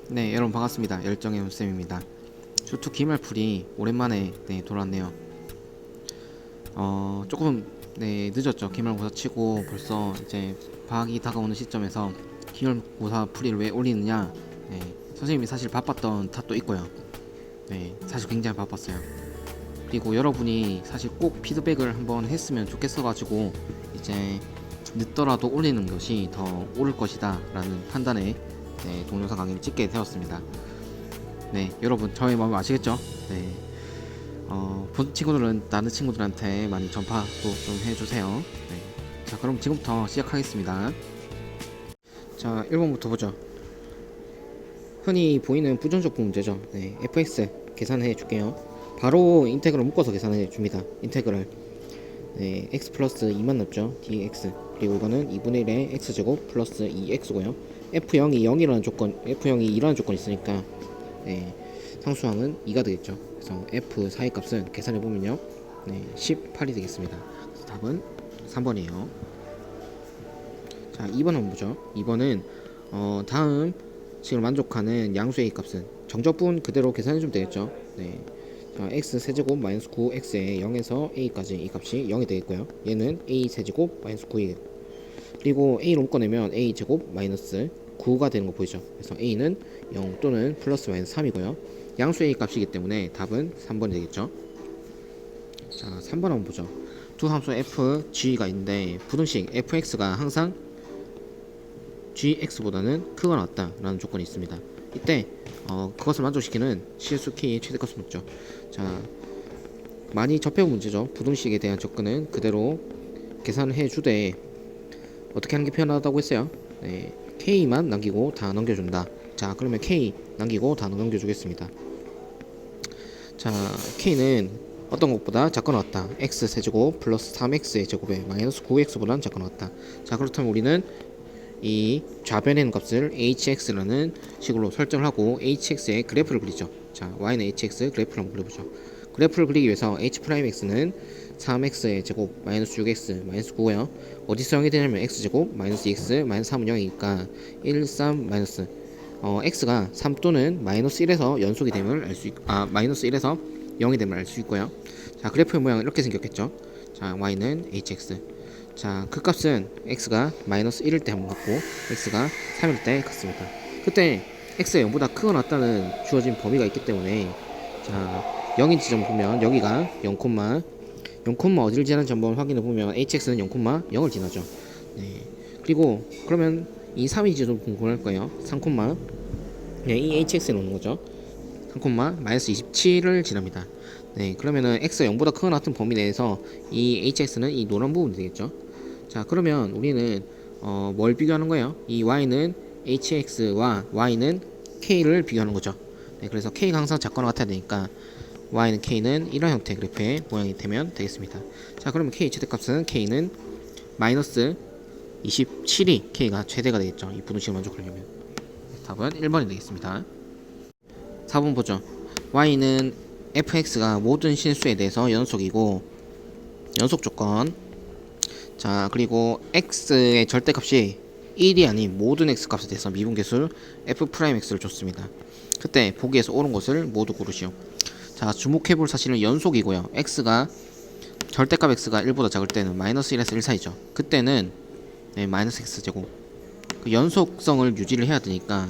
네, 여러분 반갑습니다. 열정의 훈쌤입니다. 슈트 기말풀이 오랜만에 돌아왔네요. 조금 늦었죠. 기말고사 치고 벌써 이제 방학이 다가오는 시점에서 기말고사 풀이를 왜 올리느냐. 네, 선생님이 사실 바빴던 탓도 있고요. 네, 사실 굉장히 바빴어요. 그리고 여러분이 사실 꼭 피드백을 한번 했으면 좋겠어가지고 이제 늦더라도 올리는 것이 더 옳을 것이다 라는 판단에 동영상 강의를 찍게 되었습니다. 네, 여러분 저의 마음 아시겠죠? 네, 본 친구들은 다른 친구들한테 많이 전파도 좀 해주세요. 네, 자 그럼 지금부터 시작하겠습니다. 자 1번부터 보죠. 흔히 보이는 부정적 문제죠. 네, fx 계산해 줄게요. 바로 인테그럴 묶어서 계산해 줍니다. 인테그럴 네, x 플러스 2만 넣죠. dx 그리고 이거는 2분의 1의 x제곱 플러스 2x고요. f0이 0이라는 조건, f0이 2라는 조건이 있으니까 네, 상수항은 2가 되겠죠. 그래서 f 사이 값은 계산해보면요 네, 18이 되겠습니다. 그래서 답은 3번이에요. 자 2번 한번 보죠. 2번은 다음 식을 만족하는 양수의 값은 정적분 그대로 계산해주면 되겠죠. 네. 자, x 세제곱 마이너스 9x에 0에서 a까지 이 값이 0이 되겠고요. 얘는 a 세제곱 마이너스 9이 그리고 a로 묶어내면 a 제곱 마이너스 9가 되는 거 보이죠. 그래서 a는 0 또는 플러스 마이너스 3이고요. 양수 a 값이기 때문에 답은 3번이 되겠죠. 자 3번 한번 보죠. 두 함수 f, g가 있는데 부등식 fx가 항상 gx보다는 크거나 같다 라는 조건이 있습니다. 이때 그것을 만족시키는 실수 k의 최대값을 묻죠. 자 많이 접해온 문제죠. 부등식에 대한 접근은 그대로 계산을 해주되 어떻게 하는 게 편하다고 했어요. 네, k만 남기고 다 넘겨준다. 자 그러면 k 남기고 다 넘겨주겠습니다. 자 k는 어떤 것보다 작거나 같다. x 세제곱 플러스 3x의 제곱에 마이너스 9x보다는 작거나 같다. 자 그렇다면 우리는 이 좌변에 있는 값을 hx라는 식으로 설정을 하고 hx의 그래프를 그리죠. 자 y는 hx 그래프를 한번 그려보죠. 그래프를 그리기 위해서 h'x는 3x의 제곱 마이너스 6x 마이너스 9고요. 어디서 0이 되냐면 x제곱 마이너스 2x 마이너스 3은 0이니까 1, 3 마이너스 x가 3 또는 마이너스 1에서 연속이 되면 알 수 마이너스 1에서 0이 되면 알 수 있고요. 자 그래프의 모양은 이렇게 생겼겠죠. 자 y는 hx 자, 그 값은 x가 마이너스 1일 때 한번 같고 x가 3일 때 같습니다. 그때 x가 0보다 크거나 같다는 주어진 범위가 있기 때문에 자, 0인 지점 보면 여기가 0, 0, 어디를 지나는지 한번 확인해 보면 hx는 0,0을 지나죠. 네. 그리고 그러면 이 3인 지점 궁금할 거예요. 3, 네, 이 hx에 놓는 거죠. 3, 마이너스 27을 지납니다. 네, 그러면은 x가 0보다 크거나 같은 범위 내에서 이 hx는 이 노란 부분이 되겠죠. 자 그러면 우리는 뭘 비교하는 거예요? 이 y는 hx와 y는 k를 비교하는 거죠. 네, 그래서 k가 항상 작거나 같아야 되니까 y는 k는 이런 형태 그래프의 모양이 되면 되겠습니다. 자 그러면 k 최대값은 k는 마이너스 27이 k가 최대가 되겠죠. 이 부등식을 만족하려면 답은 1번이 되겠습니다. 4번 보죠. y는 fx가 모든 실수에 대해서 연속이고 연속 조건 자 그리고 x의 절대값이 1이 아닌 모든 x 값에 대해서 미분계수 f'x를 줬습니다. 그때 보기에서 옳은 것을 모두 고르시오. 자 주목해볼 사실은 연속이고요. x가 절대값 x가 1보다 작을 때는 마이너스 1에서 1 사이죠. 그때는 마이너스 x제곱 그 연속성을 유지를 해야 되니까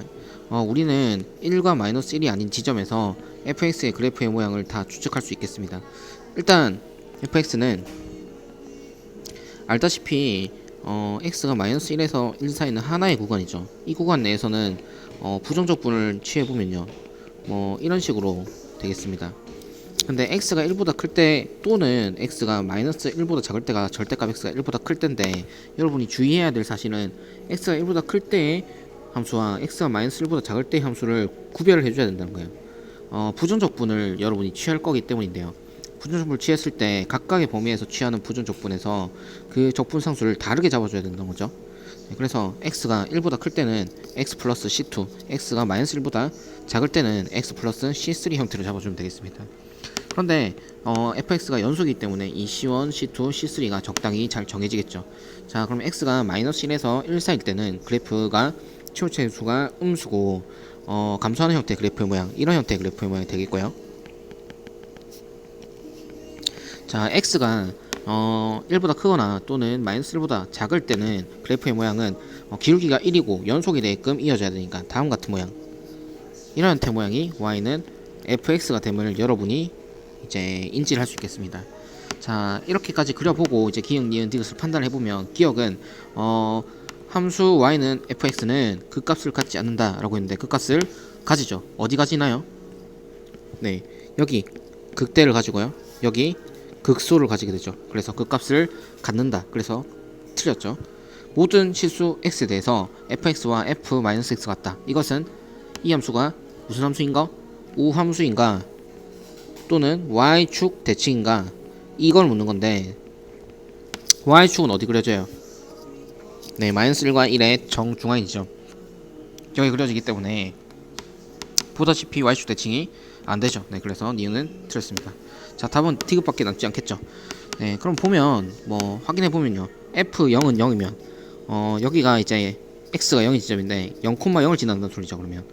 우리는 1과 마이너스 1이 아닌 지점에서 fx의 그래프의 모양을 다 추측할 수 있겠습니다. 일단 fx는 알다시피 x가 마이너스 1에서 1 사이는 하나의 구간이죠. 이 구간 내에서는 부정적분을 취해보면요 이런 식으로 되겠습니다. 근데 x가 1보다 클 때 또는 x가 마이너스 1보다 작을 때가 절대값 x가 1보다 클 때인데 여러분이 주의해야 될 사실은 x가 1보다 클 때의 함수와 x가 마이너스 1보다 작을 때의 함수를 구별을 해줘야 된다는 거예요. 부정적분을 여러분이 취할 거기 때문인데요. 부정적분을 취했을 때 각각의 범위에서 취하는 부정적분에서 그 적분 상수를 다르게 잡아줘야 된다는 거죠. 그래서 x가 1보다 클 때는 x 플러스 c2, x가 마이너스 1보다 작을 때는 x 플러스 c3 형태로 잡아주면 되겠습니다. 그런데 fx가 연속이기 때문에 이 c1, c2, c3가 적당히 잘 정해지겠죠. 자 그럼 x가 마이너스 1에서 1 사이일 때는 그래프가 최고차의 수가 음수고 감소하는 형태의 그래프의 모양, 이런 형태의 그래프의 모양이 되겠고요. 자, x가 1보다 크거나 또는 마이너스 1보다 작을 때는 그래프의 모양은 기울기가 1이고 연속이 되게끔 이어져야 되니까 다음 같은 모양, 이런 형태의 모양이 y는 fx가 됨을 여러분이 이제 인지를 할 수 있겠습니다. 자, 이렇게까지 그려보고 이제 기역, 니은, 디귿을 판단해보면 기역은 함수 y는 fx는 그 값을 갖지 않는다 라고 했는데 그 값을 가지죠. 어디 가지나요? 네, 여기 극대를 가지고요, 여기 극소를 가지게 되죠. 그래서 그 값을 갖는다. 그래서 틀렸죠. 모든 실수 x에 대해서 fx와 f-x 같다. 이것은 이 함수가 무슨 함수인가? 우함수인가? 또는 y축 대칭인가? 이걸 묻는 건데, y축은 어디 그려져요? 네, 마이너스 1과 1의 정중앙이죠. 여기 그려지기 때문에 보다시피 y축 대칭이 안 되죠. 네, 그래서 니은은 틀렸습니다. 자, 답은 디귿밖에 남지 않겠죠. 네, 그럼 보면 뭐 확인해 보면요, f0은 0이면 여기가 이제 x가 0인 지점인데 0,0을 지난다는 소리죠. 그러면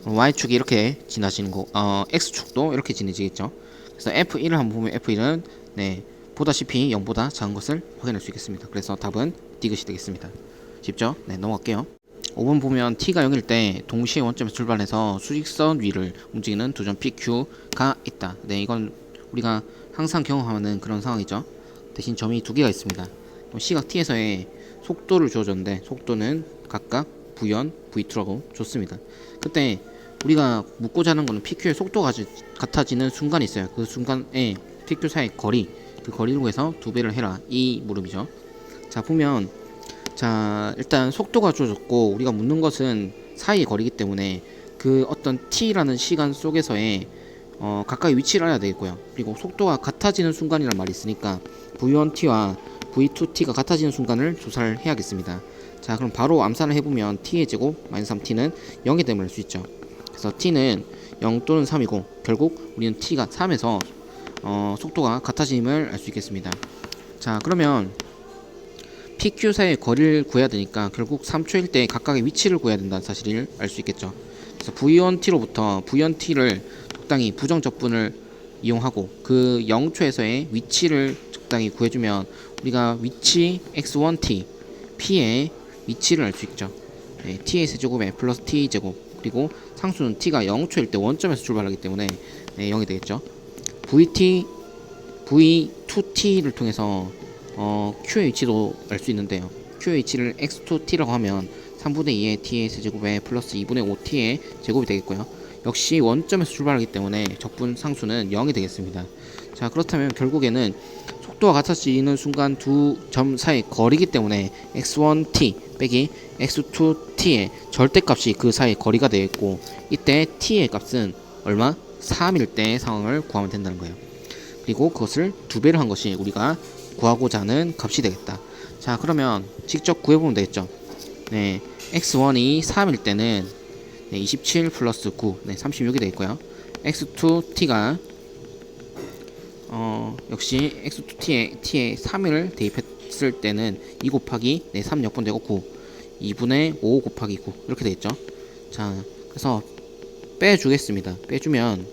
y축이 이렇게 지나시는 거, x축도 이렇게 지나지겠죠. 그래서 f1을 한번 보면 f1은 네, 보다시피 0보다 작은 것을 확인할 수 있겠습니다. 그래서 답은 디귿이 되겠습니다. 쉽죠? 네, 넘어갈게요. 5번 보면 t가 0일 때 동시에 원점에서 출발해서 수직선 위를 움직이는 두 점 PQ가 있다. 네, 이건 우리가 항상 경험하는 그런 상황이죠. 대신 점이 두 개가 있습니다. 시각 t에서의 속도를 주어졌는데 속도는 각각 v1, v2라고 줬습니다. 그때 우리가 묻고자 하는 거는 PQ의 속도가 같아지는 순간이 있어요. 그 순간에 PQ 사이의 거리, 그 거리를 구해서 두 배를 해라, 이 물음이죠. 자, 보면 자, 일단 속도가 주어졌고 우리가 묻는 것은 사이의 거리이기 때문에 그 어떤 t라는 시간 속에서의 가까이 위치를 알아야 되겠고요. 그리고 속도가 같아지는 순간이란 말이 있으니까 v1t와 v2t가 같아지는 순간을 조사를 해야겠습니다. 자, 그럼 바로 암산을 해보면 t의 제곱 마이너스 3t는 0이 됨을 알 수 있죠. 그래서 t는 0 또는 3이고 결국 우리는 t가 3에서 속도가 같아짐을 알 수 있겠습니다. 자, 그러면 PQ 사이의 거리를 구해야 되니까 결국 3초일 때 각각의 위치를 구해야 된다는 사실을 알 수 있겠죠. 그래서 V1t로부터 V1t를 적당히 부정적분을 이용하고 그 0초에서의 위치를 적당히 구해주면 우리가 위치 x1t p의 위치를 알 수 있죠. 네, t의 세제곱에 플러스 t 제곱, 그리고 상수는 t가 0초일 때 원점에서 출발하기 때문에 네, 0이 되겠죠. v2t를 통해서 q의 위치도 알 수 있는데요. q의 위치를 x2t라고 하면 3분의 2의 t의 세제곱에 플러스 2분의 5t의 제곱이 되겠고요. 역시 원점에서 출발하기 때문에 적분 상수는 0이 되겠습니다. 자, 그렇다면 결국에는 속도가 같아지는 순간 두 점 사이 거리이기 때문에 x1t 빼기 x2t의 절대값이 그 사이 거리가 되겠고, 이때 t의 값은 얼마? 3일 때의 상황을 구하면 된다는 거예요. 그리고 그것을 두 배를 한 것이 우리가 구하고자 하는 값이 되겠다. 자, 그러면 직접 구해보면 되겠죠. 네, x1이 3일 때는 네, 27 플러스 9, 네, 36이 되겠고요. x2t가 역시 x2t에 3을 대입했을 때는 2 곱하기 네, 3 역분되고 9, 2분의 5 곱하기 9 이렇게 되겠죠. 자, 그래서 빼주겠습니다. 빼주면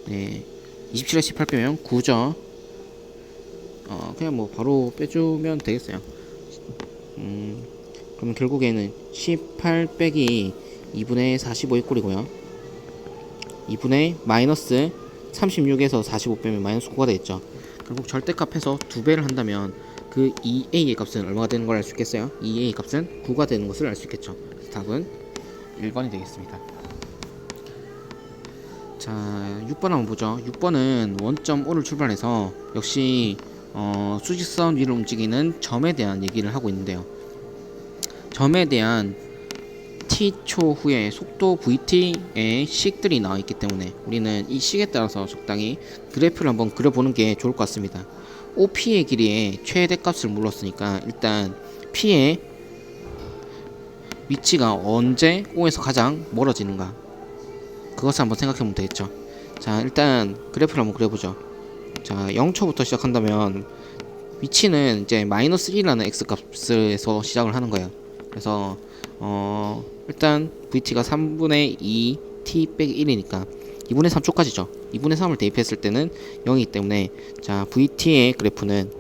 네, 27에 18 빼면 9죠. 그냥 뭐 바로 빼주면 되겠어요. 그러면 결국에는 18 빼기 2분의 45의 꼴이고요. 2분의 마이너스 36에서 45 빼면 마이너스 9가 되겠죠. 결국 절대값에서 두 배를 한다면 그 2a의 값은 얼마가 되는 걸 알 수 있겠어요? 2a의 값은 9가 되는 것을 알 수 있겠죠. 그래서 답은 1번이 되겠습니다. 자, 6번 한번 보죠. 6번은 원점 O를 출발해서 역시 수직선 위를 움직이는 점에 대한 얘기를 하고 있는데요. 점에 대한 t초 후에 속도 vt의 식들이 나와 있기 때문에 우리는 이 식에 따라서 적당히 그래프를 한번 그려보는 게 좋을 것 같습니다. OP의 길이의 최대값을 물었으니까 일단 P의 위치가 언제 O에서 가장 멀어지는가, 그것을 한번 생각해보면 되겠죠. 자, 일단 그래프를 한번 그려보죠. 자, 0초부터 시작한다면 위치는 이제 마이너스 1이라는 x값에서 시작을 하는 거예요. 그래서 일단 VT가 3분의 2 t 빼기 1이니까 2분의 3초까지죠. 2분의 3을 대입했을 때는 0이기 때문에 자 VT의 그래프는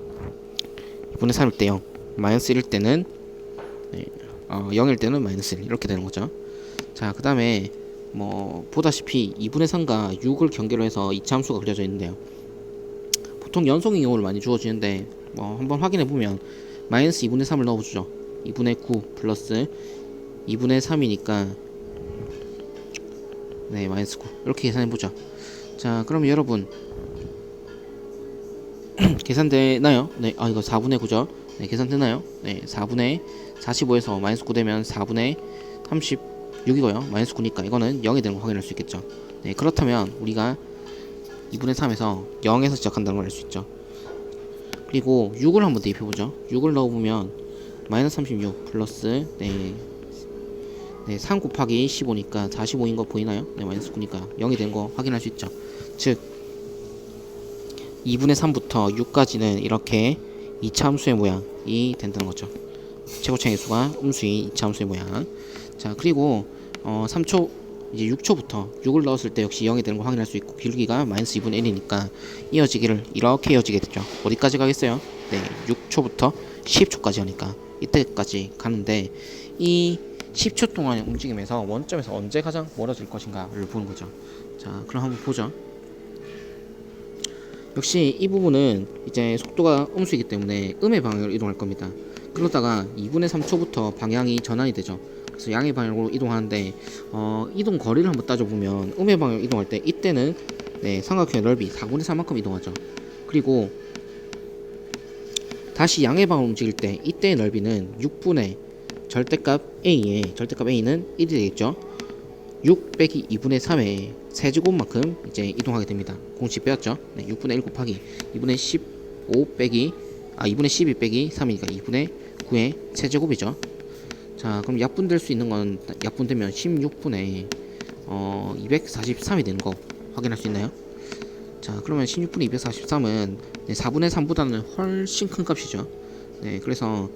2분의 3일 때 0, 마이너스 1일 때는 0일 때는 마이너스 1 이렇게 되는 거죠. 자 그 다음에 뭐 보다시피 2분의 3과 6을 경계로 해서 2차 함수가 그려져 있는데요. 보통 연속인 경우를 많이 주어지는데 뭐 한번 확인해 보면 마이너스 2분의 3을 넣어주죠. 2분의 9 플러스 2분의 3이니까 네 마이너스 9 이렇게 계산해보죠. 자 그럼 여러분 계산되나요? 네, 이거 4분의 9죠. 네, 계산되나요? 네, 4분의 45에서 마이너스 9 되면 4분의 36이고요. 마이너스 9니까 이거는 0이 되는 거 확인할 수 있겠죠. 네, 그렇다면 우리가 2분의 3에서 0에서 시작한다는 걸 알 수 있죠. 그리고 6을 한번 대입해보죠. 6을 넣어보면 마이너스 36 플러스 3 곱하기 15니까 45인 거 보이나요? 네, 마이너스 9니까 0이 된 거 확인할 수 있죠. 즉 2분의 3부터 6까지는 이렇게 2차 함수의 모양이 된다는 거죠. 최고차의 수가 음수인 2차 함수의 모양. 자 그리고 3초 이제 6초부터 6을 넣었을 때 역시 0이 되는 거 확인할 수 있고 길기가 마이너스 2분의 1이니까 이어지기를 이렇게 이어지게 되죠. 어디까지 가겠어요? 네 6초부터 10초까지 하니까 이때까지 가는데 이 10초 동안의 움직임에서 원점에서 언제 가장 멀어질 것인가를 보는 거죠. 자 그럼 한번 보죠. 역시 이 부분은 이제 속도가 음수이기 때문에 음의 방향으로 이동할 겁니다. 그러다가 2분의 3초부터 방향이 전환이 되죠. 그래서 양의 방향으로 이동하는데 이동 거리를 한번 따져보면 음의 방향으로 이동할 때 이때는 삼각형의 넓이 4분의 3만큼 이동하죠. 그리고 다시 양의 방향으로 움직일 때 이때의 넓이는 6분의 절대값 A의 절대값 A는 1이 되겠죠. 6 빼기 2분의 3의 세제곱만큼 이제 이동하게 됩니다. 공식 빼왔죠. 네, 6분의 1 곱하기 2분의 15 빼기 2분의 12 빼기 3이니까 2분의 9의 세제곱이죠. 자 그럼 약분될 수 있는 건 약분되면 16분의 243이 되는 거 확인할 수 있나요? 자 그러면 16분의 243은 4분의 3보다는 훨씬 큰 값이죠. 네 그래서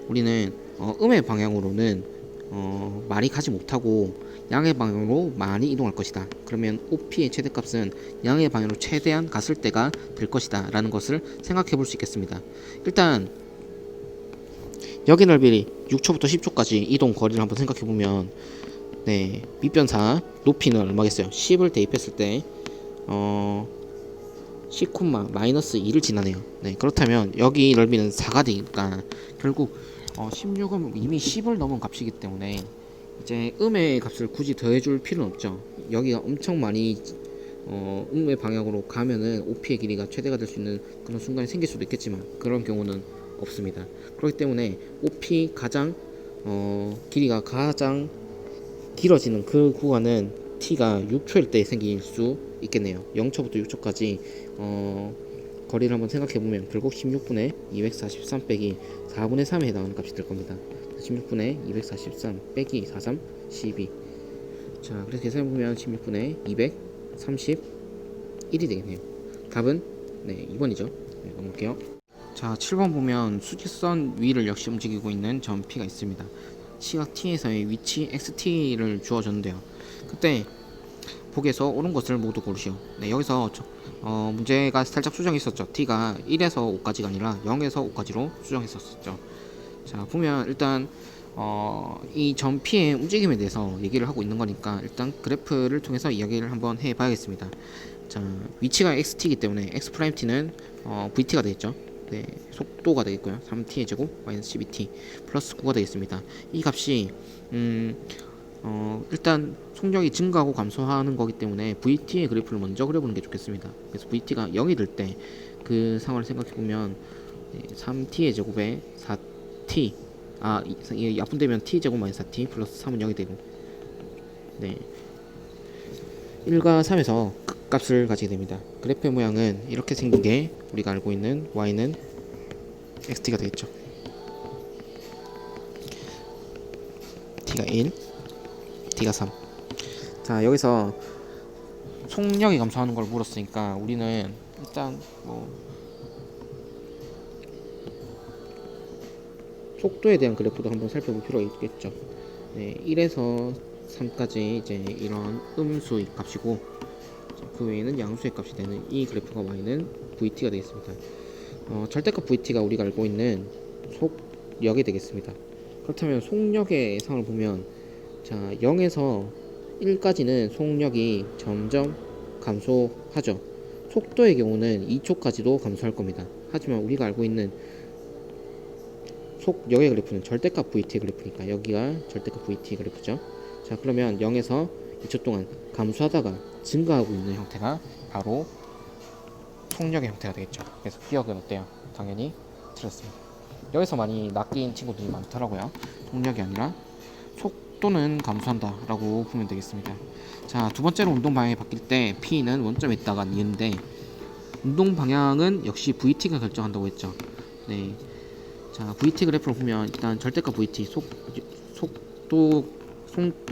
우리는 음의 방향으로는 많이 가지 못하고 양의 방향으로 많이 이동할 것이다. 그러면 OP의 최대값은 양의 방향으로 최대한 갔을 때가 될 것이다 라는 것을 생각해 볼 수 있겠습니다. 일단 여기 넓이 6초부터 10초까지 이동 거리를 한번 생각해 보면 밑변사 높이는 얼마겠어요? 10을 대입했을 때 10, 마이너스 2를 지나네요. 그렇다면 여기 넓이는 4가 되니까 결국 16은 이미 10을 넘은 값이기 때문에 이제 음의 값을 굳이 더해줄 필요는 없죠. 여기가 엄청 많이 음의 방향으로 가면은 OP의 길이가 최대가 될 수 있는 그런 순간이 생길 수도 있겠지만 그런 경우는 없습니다. 그렇기 때문에 OP 가장 길이가 가장 길어지는 그 구간은 T가 6초일 때 생길 수 있겠네요. 0초부터 6초까지 거리를 한번 생각해보면 결국 16분의 243 빼기 4분의 3에 해당하는 값이 될 겁니다. 16분의 243 빼기 43, 12. 자, 그래서 계산해보면 16분의 231이 되겠네요. 답은 2번이죠. 넘을게요. 자, 7번 보면 수직선 위를 역시 움직이고 있는 점 P가 있습니다. 시각 T에서의 위치 XT를 주어졌는데요. 그때 보기에서 옳은 것을 모두 고르시오. 여기서 문제가 살짝 수정이 있었죠. T가 1에서 5까지가 아니라 0에서 5까지로 수정했었죠. 자 보면 일단 이 점 P의 움직임에 대해서 얘기를 하고 있는 거니까 일단 그래프를 통해서 이야기를 한번 해 봐야겠습니다. 자 위치가 XT이기 때문에 X'T는 VT가 되겠죠. 속도가 되겠고요. 3T의 제곱 마이너스 12T 플러스 9가 되겠습니다. 이 값이 일단 속력이 증가하고 감소하는 거기 때문에 VT의 그래프를 먼저 그려보는 게 좋겠습니다. 그래서 VT가 0이 될 때 그 상황을 생각해 보면 3T의 제곱에 4T 이게 약분되면 T 제곱 마이너스 4T 플러스 3은 0이 되고 1과 3에서 극값을 가지게 됩니다. 그래프의 모양은 이렇게 생긴 게 우리가 알고 있는 Y는 XT가 되겠죠. T가 1 T가 3. 자 여기서 속력이 감소하는 걸 물었으니까 우리는 일단 속도에 대한 그래프도 한번 살펴볼 필요가 있겠죠. 네, 1에서 3까지 이제 이런 음수의 값이고 그 외에는 양수의 값이 되는 이 그래프가 y는 vt가 되겠습니다. 절대값 vt가 우리가 알고 있는 속력이 되겠습니다. 그렇다면 속력의 예상을 보면 자 0에서 1까지는 속력이 점점 감소하죠. 속도의 경우는 2초까지도 감소할 겁니다. 하지만 우리가 알고 있는 속력의 그래프는 절대값 vt의 그래프니까 여기가 절대값 vt의 그래프죠. 자 그러면 0에서 2초 동안 감소하다가 증가하고 있는 형태가 바로 속력의 형태가 되겠죠. 그래서 기억은 어때요? 당연히 틀렸습니다. 여기서 많이 낚인 친구들이 많더라고요. 속력이 아니라 속도는 감소한다 라고 보면 되겠습니다. 자 두번째로 운동 방향이 바뀔 때 P는 원점에 있다가 니은데 운동 방향은 역시 VT가 결정한다고 했죠. 네. 자 VT 그래프를 보면 일단 절대값 VT 속도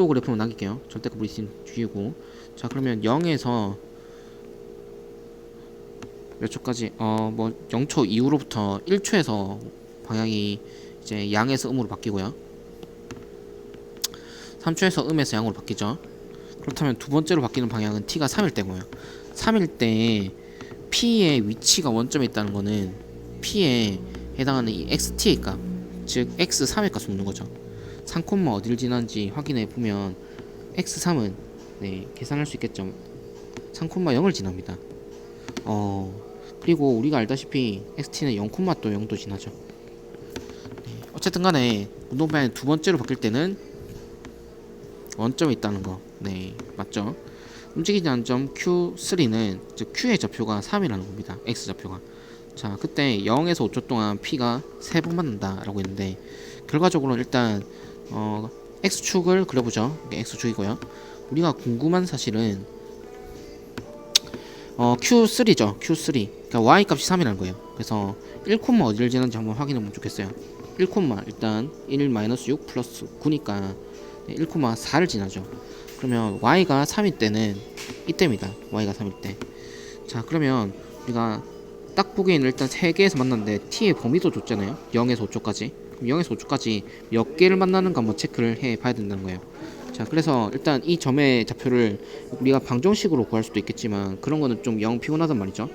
그래프로 남길게요. 절대값 VT는 주의고 자 그러면 0에서 몇 초까지 뭐 0초 이후로부터 1초에서 방향이 이제 양에서 음으로 바뀌고요. 3초에서 음에서 양으로 바뀌죠. 그렇다면 두 번째로 바뀌는 방향은 t가 3일 때고요. 3일 때 p의 위치가 원점에 있다는 거는 p에 해당하는 이 xt의 값, 즉 x3의 값을 묻는 거죠. 3, 어디를 지나는지 확인해 보면 x3은 네, 계산할 수 있겠죠. 3, 0을 지납니다. 그리고 우리가 알다시피 xt는 0, 또 0도 지나죠. 네, 어쨌든 간에 운동 방향이 두 번째로 바뀔 때는 원점에 있다는 거. 네, 맞죠? 움직이지 않는 점 Q3는 즉 Q의 좌표가 3이라는 겁니다. X 좌표가. 자, 그때 0에서 5초 동안 P가 3번 맞는다 라고 했는데 결과적으로는 일단 X축을 그려보죠. 이게 X축이고요. 우리가 궁금한 사실은 Q3죠. Q3. 그러니까 Y 값이 3이라는 거예요. 그래서 1, 어디를 지는지 한번 확인해 보면 좋겠어요. 1, 일단 1-6 플러스 9니까 1,4를 지나죠. 그러면 y가 3일 때는 이때입니다. y가 3일 때. 자 그러면 우리가 딱 보기에는 일단 3개에서 만났는데 t의 범위도 줬잖아요. 0에서 5초까지. 그럼 0에서 5초까지 몇 개를 만나는가 한번 체크를 해 봐야 된다는 거예요. 자 그래서 일단 이 점의 좌표를 우리가 방정식으로 구할 수도 있겠지만 그런 거는 좀 영 피곤하단 말이죠.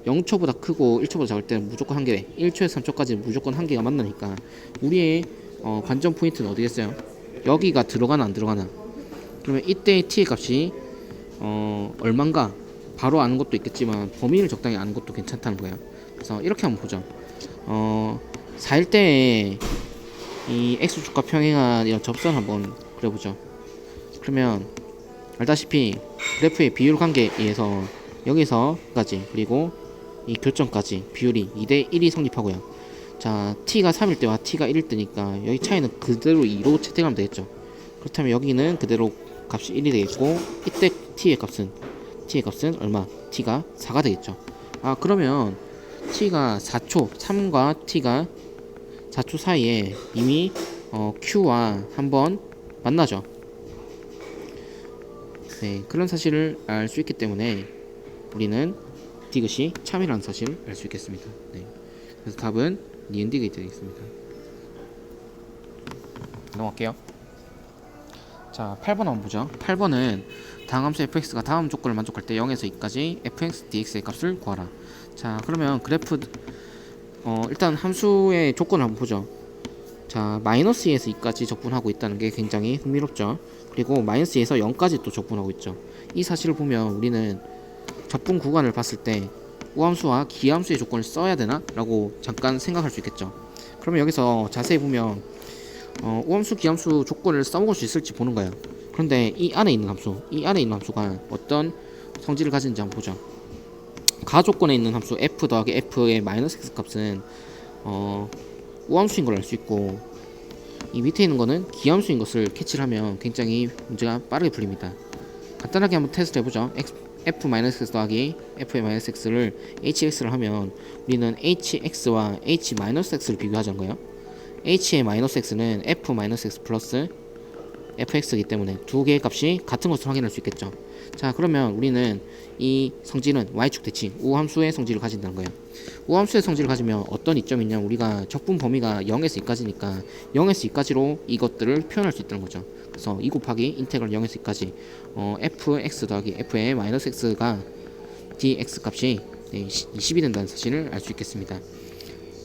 0초보다 크고 1초보다 작을 때는 무조건 한 개, 1초에서 3초까지 무조건 한 개가 만나니까 우리의 관전 포인트는 어디겠어요? 여기가 들어가나 안 들어가나. 그러면 이때의 t의 값이 얼만가 바로 아는 것도 있겠지만 범위를 적당히 아는 것도 괜찮다는 거예요. 그래서 이렇게 한번 보죠. 4일 때의 이 x축과 평행한 이런 접선 한번 그려보죠. 그러면 알다시피 그래프의 비율 관계에 의해서 여기서까지 그리고 이 교점까지 비율이 2대1이 성립하고요. 자 t가 3일 때와 t가 1일 때니까 여기 차이는 그대로 2로 채택하면 되겠죠. 그렇다면 여기는 그대로 값이 1이 되겠고 이때 t의 값은 얼마? t가 4가 되겠죠. 그러면 t가 4초 3과 t가 4초 사이에 이미 q와 한번 만나죠. 네, 그런 사실을 알 수 있기 때문에 우리는 디귿이 참이라는 사실을 알 수 있겠습니다. 네. 그래서 답은 니은 디귿이 되겠습니다. 넘어갈게요. 자, 8번 한번 보죠. 8번은 다음 함수 fx가 다음 조건을 만족할 때 0에서 2까지 fx dx의 값을 구하라. 자, 그러면 그래프 일단 함수의 조건을 한번 보죠. 자, 마이너스 2에서 2까지 적분하고 있다는 게 굉장히 흥미롭죠. 그리고 마이너스 2에서 0까지 또 적분하고 있죠. 이 사실을 보면 우리는 적분 구간을 봤을 때 우함수와 기함수의 조건을 써야 되나? 라고 잠깐 생각할 수 있겠죠. 그러면 여기서 자세히 보면 우함수, 기함수 조건을 써먹을 수 있을지 보는 거예요. 그런데 이 안에 있는 함수가 어떤 성질을 가진지 한번 보죠. 가조건에 있는 함수 f 더하기 f의 마이너스 x 값은 우함수인 걸 알 수 있고 이 밑에 있는 거는 기함수인 것을 캐치를 하면 굉장히 문제가 빠르게 풀립니다. 간단하게 한번 테스트 해보죠. f-x 더하기 f의 마이너스 x를 hx를 하면 우리는 hx와 h-x를 비교하자는 거예요. h의 마이너스 x는 f-x 플러스 fx이기 때문에 두 개의 값이 같은 것을 확인할 수 있겠죠. 자 그러면 우리는 이 성질은 y축 대칭 우함수의 성질을 가진다는 거예요. 우함수의 성질을 가지면 어떤 이점이 있냐면 우리가 적분 범위가 0에서 2까지니까 0에서 2까지로 이것들을 표현할 수 있다는 거죠. 그래서 2 곱하기 인테그랄 0에서 2까지 fx 더하기 f의 마이너스 x가 dx 값이 20이 된다는 사실을 알 수 있겠습니다.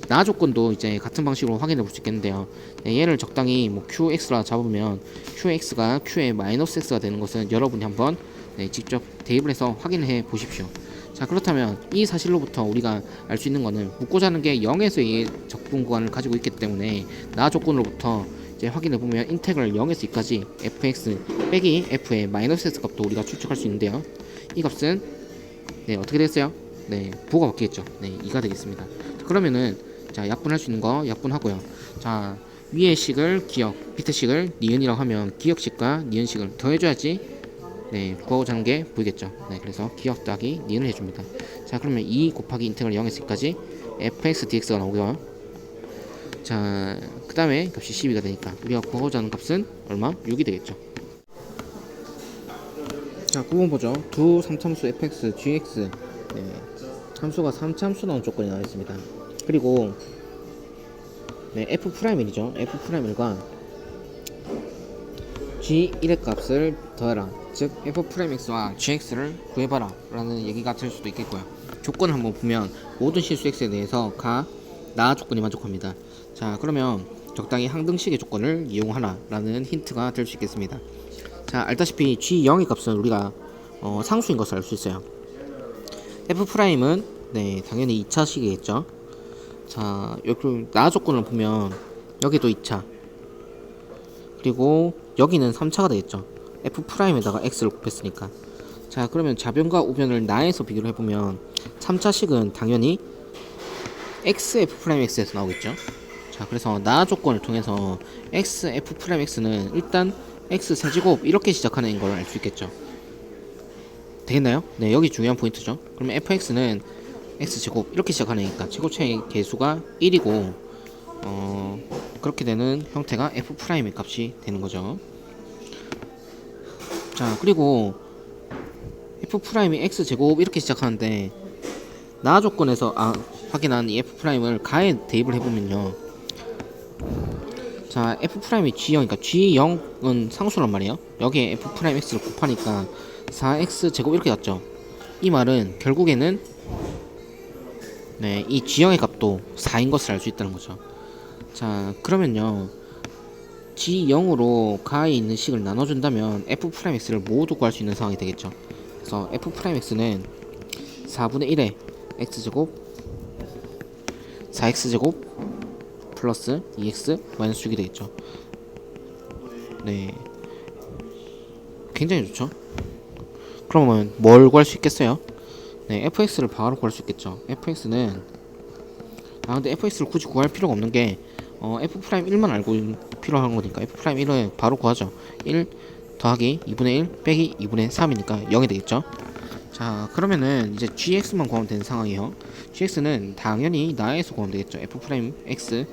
나 조건도 이제 같은 방식으로 확인해 볼 수 있겠는데요. 얘를 적당히 뭐 qx라 잡으면 qx가 q의 마이너스 x가 되는 것은 여러분이 한번 직접 대입을 해서 확인해 보십시오. 자, 그렇다면 이 사실로부터 우리가 알 수 있는 것은 묻고자 하는 게 0에서 2의 적분 구간을 가지고 있기 때문에 나 조건으로부터 이제 확인해 보면 인테그랄 0에서 2까지 fx 빼기 f의 마이너스 x 값도 우리가 추측할 수 있는데요. 이 값은 어떻게 됐어요? 부호가 바뀌겠죠. 2가 되겠습니다. 그러면은 자, 약분할 수 있는 거 약분하고요. 자, 위의 식을 기억, 밑에 식을 니은이라고 하면 기억식과 니은식을 더해줘야지 구하고자 하는 게 보이겠죠. 그래서 기억 더하기 니은을 해줍니다. 자, 그러면 2 곱하기 인테그랄 0에서 2까지 fx dx가 나오고요. 자, 그 다음에 값이 12가 되니까 우리가 구하고자 하는 값은 얼마? 6이 되겠죠. 자, 9번 보죠. 두 3참수 fx, gx 함수가 3참수 나온 조건이 나와 있습니다. 그리고 f'1이죠. f'1과 g1의 값을 더해라. 즉 f'x와 gx를 구해봐라 라는 얘기가 될 수도 있겠고요. 조건을 한번 보면 모든 실수 x에 대해서 나 조건이 만족합니다. 자, 그러면 적당히 항등식의 조건을 이용하라 라는 힌트가 될 수 있겠습니다. 자, 알다시피 g0의 값은 우리가 상수인 것을 알 수 있어요. f'은 당연히 2차식이겠죠. 자, 여기 나 조건을 보면 여기도 2차, 그리고 여기는 3차가 되겠죠. f'에다가 x를 곱했으니까. 자, 그러면 좌변과 우변을 나에서 비교를 해보면 3차식은 당연히 xf'x에서 나오겠죠. 자, 그래서 나 조건을 통해서 xf'x는 일단 x 세제곱 이렇게 시작하는 걸 알 수 있겠죠. 되겠나요? 여기 중요한 포인트죠. 그러면 fx는 x제곱 이렇게 시작하니까 제곱체의 개수가 1이고 그렇게 되는 형태가 f'의 값이 되는 거죠. 자, 그리고 f'이 x제곱 이렇게 시작하는데 나 조건에서 확인한 이 f'을 가에 대입을 해보면요. 자, f'이 g0이니까 g0은 상수란 말이에요. 여기에 f'x를 곱하니까 4x제곱 이렇게 갔죠. 이 말은 결국에는 이 g0의 값도 4인 것을 알 수 있다는 거죠. 자, 그러면요, g0으로 가에 있는 식을 나눠준다면 f'x를 모두 구할 수 있는 상황이 되겠죠. 그래서 f'x는 4분의 1의 x제곱 4x제곱 플러스 2x 마이너스 6이 되겠죠. 굉장히 좋죠. 그러면 뭘 구할 수 있겠어요? fx를 바로 구할 수 있겠죠. fx는 근데 fx를 굳이 구할 필요가 없는 게 f'1만 알고 필요한 거니까 f'1을 바로 구하죠. 1 더하기 2분의 1 빼기 2분의 3이니까 0이 되겠죠. 자, 그러면은 이제 gx만 구하면 되는 상황이에요. gx는 당연히 나에서 구하면 되겠죠. f'x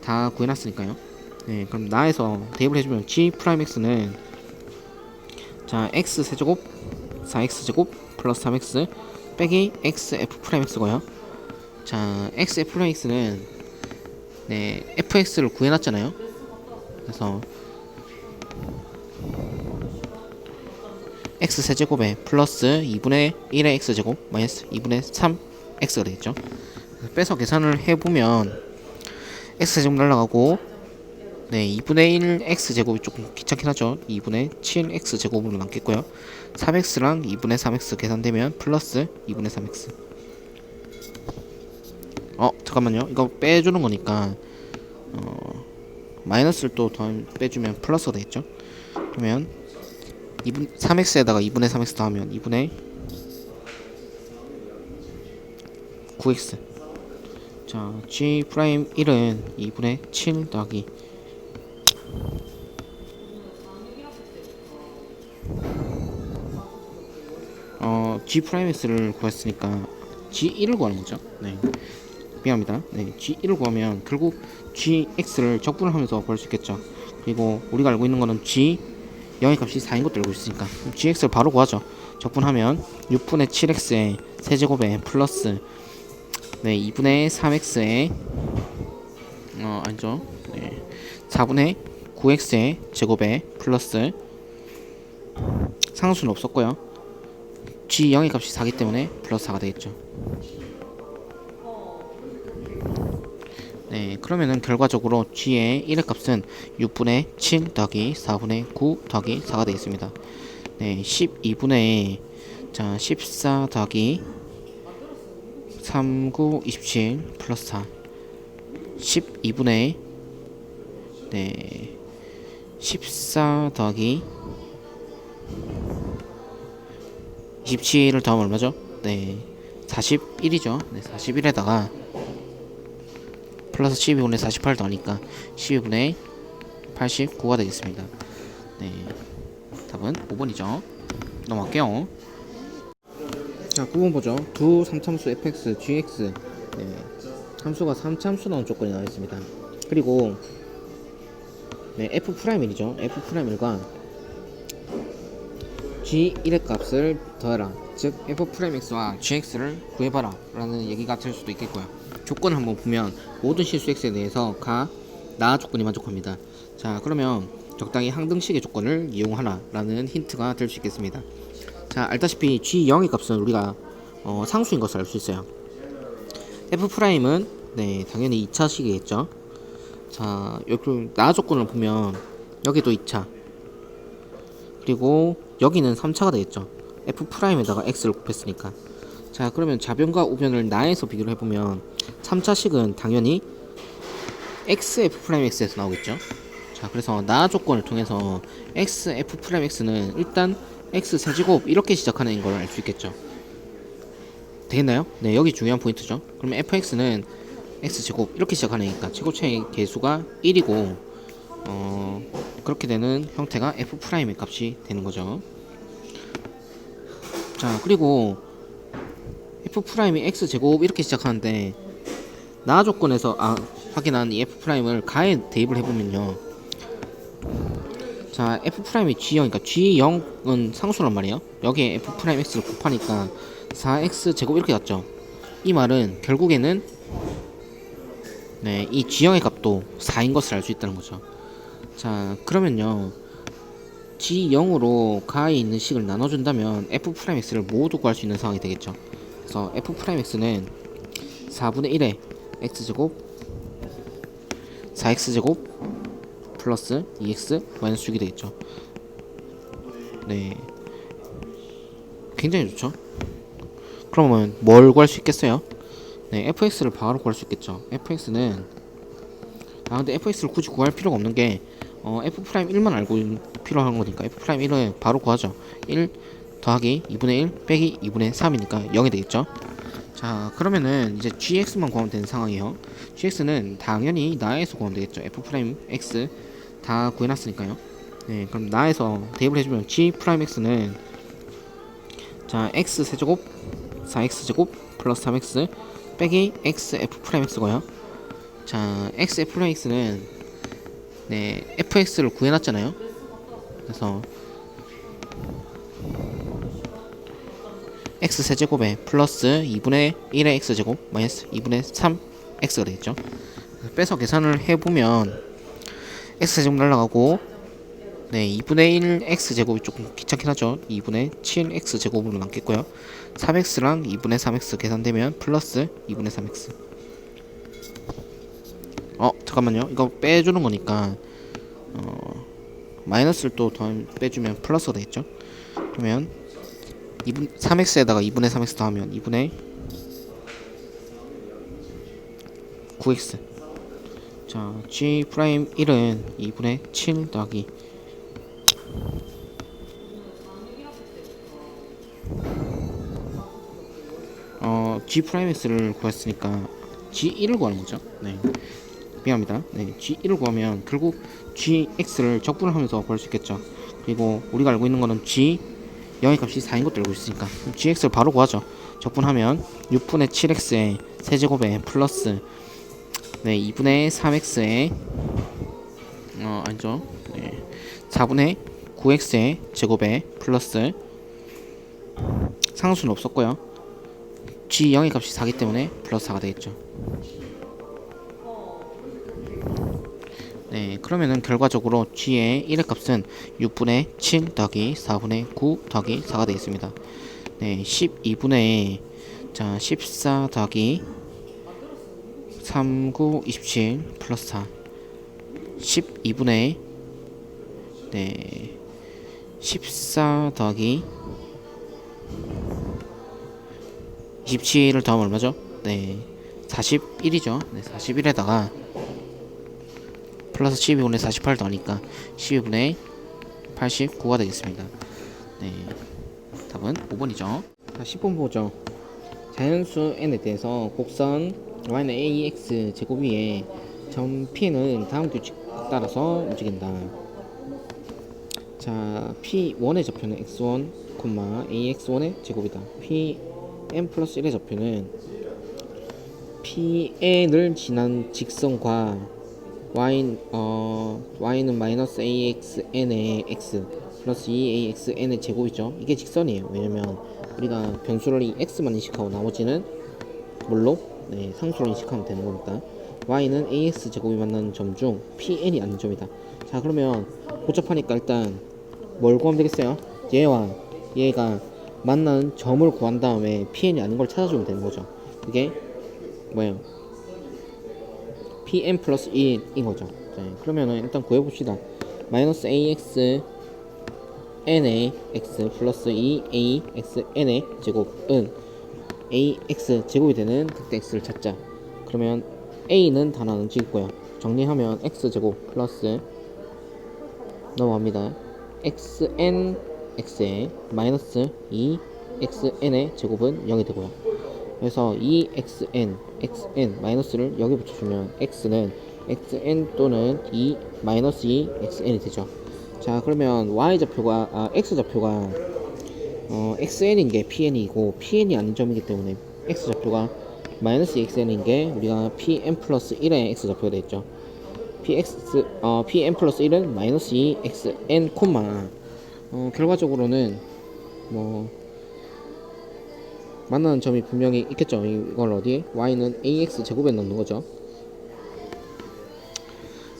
다 구해놨으니까요. 그럼 나에서 대입을 해주면 g'x는 자, x 세제곱 4x제곱 플러스 3x 빼기 xf'x고요. 자, xf'x는 fx를 구해놨잖아요. 그래서 x 세제곱에 플러스 2분의 1의 x제곱 마이너스 2분의 3x가 되겠죠. 빼서 계산을 해보면 x제곱 날라가고 2분의 1 x제곱이 조금 귀찮긴 하죠. 2분의 7 x제곱으로 남겠고요. 3x랑 2분의 3x 계산되면 플러스 2분의 3x. 잠깐만요. 이거 빼주는 거니까 마이너스를 또 빼주면 플러스가 되겠죠. 그러면 3x에다가 2분의 3x 더하면 2분의 9x. 자, g'1은 2분의 7 더하기 g'x를 구했으니까 g1을 구하는 거죠. 미안합니다. g1을 구하면 결국 gx를 적분을 하면서 구할 수 있겠죠. 그리고 우리가 알고 있는 거는 g0의 값이 4인 것도 알고 있으니까 gx를 바로 구하죠. 적분하면 6분의 7x의 세제곱에 플러스 2분의 3x의 아니죠. 4분의 9x의 제곱에 플러스 상수는 없었고요. g0의 값이 4기 때문에 플러스 4가 되겠죠. 네, 그러면은 결과적으로 g의 1의 값은 6분의 7 더하기 4분의 9 더하기 4가 되겠습니다. 네, 12분의 자 14 더하기 3, 9, 27 플러스 4 12분의 네 14 더하기 27을 더하면 얼마죠? 네 41이죠. 네 41에다가 플러스 12분의 48 더하니까 12분의 89가 되겠습니다. 네 답은 5번이죠. 넘어갈게요. 자 9번 보죠. 두 3참수 fx, gx 네, 함수가 3참수 나온 조건이 나와 있습니다. 그리고 네, f'1이죠. f'1과 g1의 값을 더해라. 즉 f'x와 gx를 구해봐라 라는 얘기가 될 수도 있겠고요. 조건을 한번 보면 모든 실수 x에 대해서 나 조건이 만족합니다. 자 그러면 적당히 항등식의 조건을 이용하라 라는 힌트가 될 수 있겠습니다. 자 알다시피 g0의 값은 우리가 상수인 것을 알 수 있어요. f'은 네 당연히 2차식이겠죠. 자 여기 나 조건을 보면 여기도 2차 그리고 여기는 3차가 되겠죠. f'에다가 x를 곱했으니까. 자 그러면 좌변과 우변을 나에서 비교를 해보면 3차식은 당연히 xf'x에서 나오겠죠. 자 그래서 나 조건을 통해서 xf'x는 일단 x 세제곱 이렇게 시작하는 걸 알 수 있겠죠. 되겠나요? 네 여기 중요한 포인트죠. 그러면 fx는 x제곱 이렇게 시작하니까 제곱체의 개수가 1이고 그렇게 되는 형태가 f'의 값이 되는 거죠. 자 그리고 f'이 x제곱 이렇게 시작하는데 나 조건에서 확인한 이 f'을 가에 대입을 해보면요. 자 f'이 g0이니까 g0은 상수란 말이에요. 여기에 f'x를 곱하니까 4x제곱 이렇게 갔죠. 이 말은 결국에는 네, 이 g0의 값도 4인 것을 알 수 있다는 거죠. 자 그러면요 g0으로 가에 있는 식을 나눠준다면 f'x를 모두 구할 수 있는 상황이 되겠죠. 그래서 f'x는 4분의 1의 x제곱 4x제곱 플러스 2x 마이너스 6이 되겠죠. 네 굉장히 좋죠. 그러면 뭘 구할 수 있겠어요? 네 fx를 바로 구할 수 있겠죠. fx는 근데 fx를 굳이 구할 필요가 없는 게 f'1만 알고 필요한 거니까 f'1을 바로 구하죠. 1 더하기 2분의 1 빼기 2분의 3이니까 0이 되겠죠. 자 그러면은 이제 gx만 구하면 되는 상황이에요. gx는 당연히 나에서 구하면 되겠죠. f'x 다 구해놨으니까요. 네 그럼 나에서 대입을 해주면 g'x는 자 x 세제곱 4x제곱 플러스 3x 빼기 x f'x고요. 자 x f'x는 네 fx를 구해놨잖아요. 그래서 x 세제곱에 플러스 2분의 1의 x제곱 마이너스 2분의 3x가 되겠죠. 빼서 계산을 해보면 x제곱 날라가고 네 2분의 1 x제곱이 조금 귀찮긴 하죠. 2분의 7 x제곱으로 남겠고요. 3x랑 2분의 3x 계산되면 플러스 2분의 3x. 잠깐만요. 이거 빼주는 거니까 마이너스를 또 빼주면 플러스가 되겠죠. 그러면 3x에다가 2분의 3x 더하면 2분의 9x. 자 g'1은 2분의 7 더하기 g'x를 구했으니까 g1을 구하는 거죠. 네 미안합니다. 네 g1을 구하면 결국 gx를 적분을 하면서 구할 수 있겠죠. 그리고 우리가 알고 있는 거는 g0의 값이 4인 것도 알고 있으니까 gx를 바로 구하죠. 적분하면 6분의 7x의 세제곱에 플러스 네 2분의 3x의 아니죠. 네 4분의 9x의 제곱에 플러스 상수는 없었고요. g0의 값이 4기 때문에 플러스 4가 되겠죠. 네 네, 그러면은 결과적으로 g의 1의 값은 6분의 7 더하기 4분의 9 더하기 4가 되겠습니다. 네, 12분의 자 14 더하기 3, 9, 27 플러스 4 12분의 네 14 더하기 27을 더하면 얼마죠? 네 41이죠. 네 41에다가 플러스 12분의 48 더하니까 12분의 89가 되겠습니다. 네 답은 5번이죠. 자 10번 보죠. 자연수 n에 대해서 곡선 y는 ax 제곱 위에 점 p는 다음 규칙 따라서 움직인다. 자 p1의 좌표는 x1, ax1의 제곱이다. pn 플러스 1의 좌표는 pn을 지난 직선과 y는 마이너스 axn의 x 플러스 2axn의 제곱이죠. 이게 직선이에요. 왜냐면 우리가 변수를 이 x만 인식하고 나머지는 뭘로? 네, 상수로 인식하면 되는 거니까. y는 ax 제곱이 만나는 점 중 pn이 아닌 점이다. 자 그러면 복잡하니까 일단 뭘 구하면 되겠어요? 얘와 얘가 만나는 점을 구한 다음에 pn이 아닌 걸 찾아주면 되는 거죠. 그게 뭐예요? pn 플러스 1인 거죠. 네, 그러면은 일단 구해봅시다. 마이너스 ax n의 x 플러스 2ax n의 제곱은 ax 제곱이 되는 극대 x를 찾자. 그러면 a는 단하는 찍고요. 정리하면 x 제곱 플러스 넘어갑니다. xn x에 마이너스 2xn의 제곱은 0이 되고요. 그래서 2xn xn 마이너스를 여기 붙여주면 x는 xn 또는 2 마이너스 2xn이 되죠. 자 그러면 y좌표가 x좌표가 xn인게 pn이고 pn이 아닌 점이기 때문에 x좌표가 마이너스 xn인게 우리가 pn 플러스 1의 x좌표가 되겠죠. pn 플러스 1은 마이너스 2xn 콤마 결과적으로는 뭐 만나는 점이 분명히 있겠죠. 이걸 어디에? y는 ax 제곱에 넣는 거죠.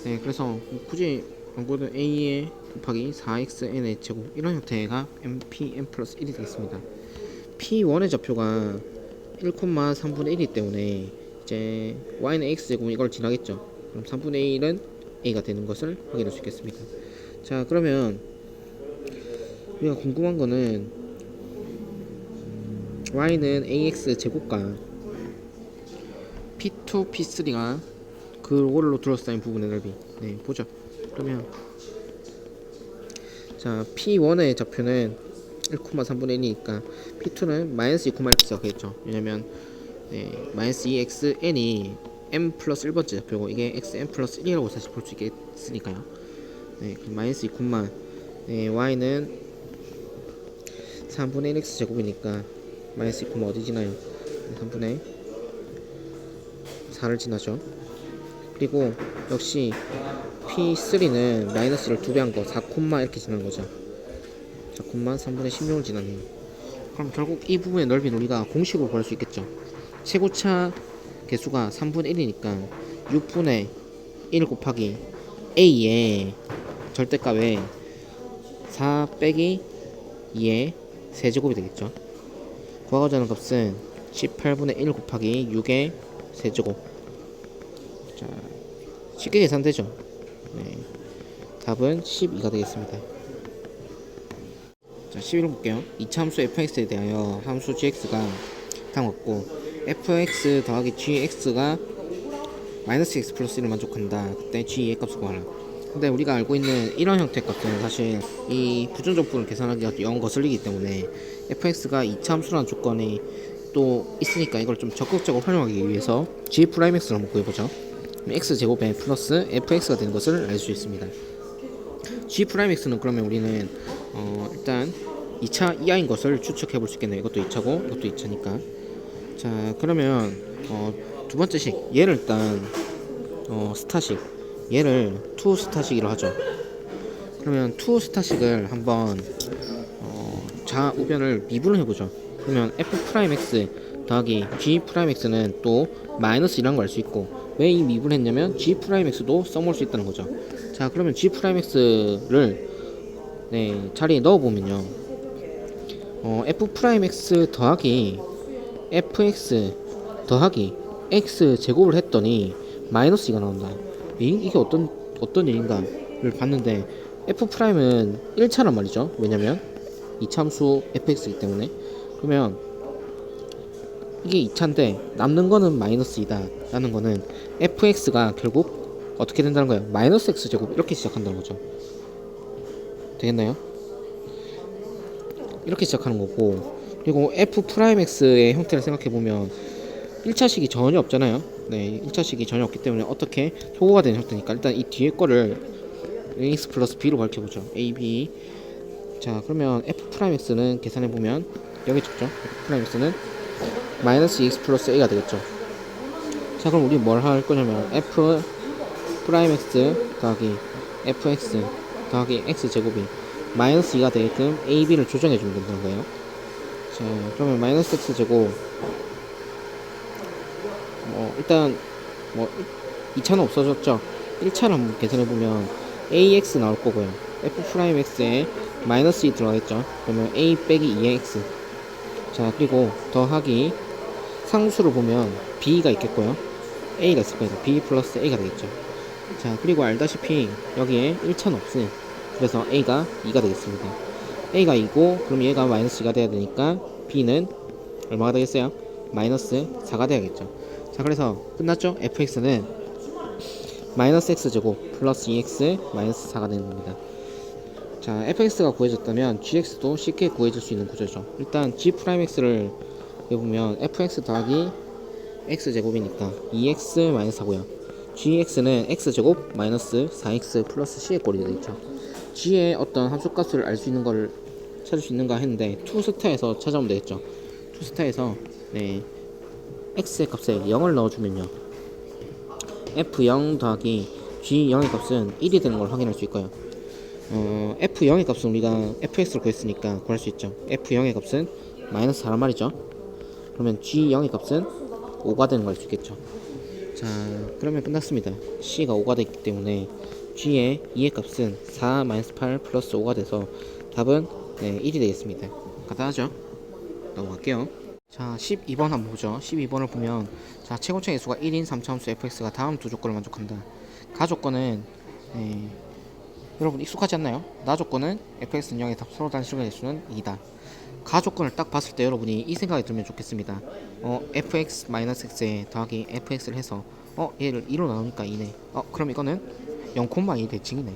네, 그래서 굳이 안고도 a에 곱하기 4xn의 제곱 이런 형태가 pn 플러스 1이 되겠습니다. p1의 좌표가 1,3분의 1이기 때문에 이제 y는 x 제곱 이걸 지나겠죠. 그럼 3분의 1은 a가 되는 것을 확인할 수 있겠습니다. 자 그러면 우리가 궁금한 거는 y는 ax 제곱과 p2, p3가 그걸로 둘러싸인 부분의 넓이. 네, 보죠. 그러면 자 p1의 좌표는 1,3분의 1이니까 p2는 마이너스 2,1x가 되겠죠. 왜냐면 네, 마이너스 2xn이 m 플러스 1번째 좌표고 이게 xn 플러스 1이라고 다시 볼 수 있겠으니까요. 네, 그럼 마이너스 2, 네, y는 3분의 1x 제곱이니까 마이너스 2, 어디 지나요? 3분의 4를 지나죠. 그리고 역시 P3는 마이너스를 2배 한 거 4, 이렇게 지난 거죠. 4, 3분의 16을 지나네요. 그럼 결국 이 부분의 넓이는 우리가 공식으로 구할 수 있겠죠. 최고차 개수가 3분의 1이니까 6분의 1 곱하기 a의 절대값에 4 빼기 2의 세제곱이 되겠죠. 구하고자 하는 값은 18분의 1 곱하기 6의 세제곱. 자, 쉽게 계산되죠. 네, 답은 12가 되겠습니다. 자, 11번 볼게요. 이차함수 fx에 대하여 함수 gx가 다음 같고 fx 더하기 gx가 마이너스 x 플러스 1을 만족한다. 그때 g의 값을 구하라. 근데 우리가 알고 있는 이런 형태의 값은 사실 이 부정적분을 계산하기가 영 거슬리기 때문에 fx가 이차함수라는 조건이 또 있으니까 이걸 좀 적극적으로 활용하기 위해서 g'x를 한번 구해보죠. x제곱에 플러스 fx가 되는 것을 알 수 있습니다. g'x는 그러면 우리는 일단 2차 이하인 것을 추측해 볼 수 있겠네요. 이것도 2차고 이것도 2차니까. 자 그러면 두 번째 식 얘를 일단 스타식 얘를 투 스타식이라고 하죠. 그러면 투 스타식을 한번 좌우변을 미분을 해보죠. 그러면 f'x 더하기 g'x는 또 마이너스 1이라는 걸 알 수 있고 왜 이 미분했냐면 G'X도 써먹을 수 있다는 거죠. 자, 그러면 G'X를 자리에 넣어보면요. F'X 더하기 fx 더하기 x 제곱을 했더니 마이너스 2가 나온다. 이게 어떤 일인가를 봤는데 f'은 1차란 말이죠. 왜냐면 이차함수 fx이기 때문에. 그러면 이게 2차인데 남는 거는 마이너스 2다 라는 거는 fx가 결국 어떻게 된다는 거예요? 마이너스 x 제곱 이렇게 시작한다는 거죠. 되겠나요? 이렇게 시작하는 거고, 그리고 f'x의 형태를 생각해보면 1차식이 전혀 없잖아요. 네, 1차식이 전혀 없기 때문에 어떻게 소거가 되는 형태니까 일단 이 뒤에 거를 ax 플러스 b로 밝혀보죠. a, b. 자, 그러면 f'x는 계산해보면 여기 적죠. f'x는 마이너스 2x 플러스 a가 되겠죠. 자, 그럼 우리 뭘 할 거냐면 f'x 더하기 fx 더하기 x 제곱이 마이너스 2가 되게끔 a, b를 조정해주면 된다는 거예요. 자, 그러면 마이너스 x 제곱 일단 2차는 없어졌죠. 1차를 한번 계산해보면 ax 나올 거고요. f'x에 마이너스 2 들어가겠죠. 그러면 a 빼기 2의 x. 자, 그리고 더하기 상수를 보면 b가 있겠고요. a가 있을 거예요. b 플러스 a가 되겠죠. 자, 그리고 알다시피 여기에 1차는 없으니 그래서 a가 2가 되겠습니다. a가 2고 그럼 얘가 마이너스 2가 돼야 되니까 b는 얼마가 되겠어요? 마이너스 4가 돼야겠죠. 자, 그래서 끝났죠? fx는 마이너스 x제곱 플러스 2x 마이너스 4가 되는 겁니다. 자, fx가 구해졌다면 gx도 쉽게 구해질 수 있는 구조죠. 일단 g'x를 해보면 fx 더하기 x제곱이니까 2x 마이너스 4고요. gx는 x제곱 마이너스 4x 플러스 c의 꼴이 되겠죠. g의 어떤 함수값을 알 수 있는 걸 찾을 수 있는가 했는데 투스타에서 찾아오면 되겠죠. 투스타에서 x의 값에 0을 넣어주면요, f0 더하기 g0의 값은 1이 되는 걸 확인할 수 있고요. f0의 값은 우리가 fx를 구했으니까 구할 수 있죠. f0의 값은 마이너스 4란 말이죠. 그러면 g0의 값은 5가 되는 걸 알 수 있겠죠. 자, 그러면 끝났습니다. c가 5가 됐기 때문에 g의 2의 값은 4 마이너스 8 플러스 5가 돼서 답은 1이 되겠습니다. 간단하죠? 넘어갈게요. 자, 12번 한번 보죠. 12번을 보면, 자, 최고차의 수가 1인 3차함수 fx가 다음 두 조건을 만족한다. 가 조건은 여러분 익숙하지 않나요? 나 조건은 fx는 0의 답 서로 단식의 개수는 2다. 가 조건을 딱 봤을 때 여러분이 이 생각이 들면 좋겠습니다. fx-x에 더하기 fx를 해서 얘를 2로 나누니까 2네. 그럼 이거는 0,2 대칭이네.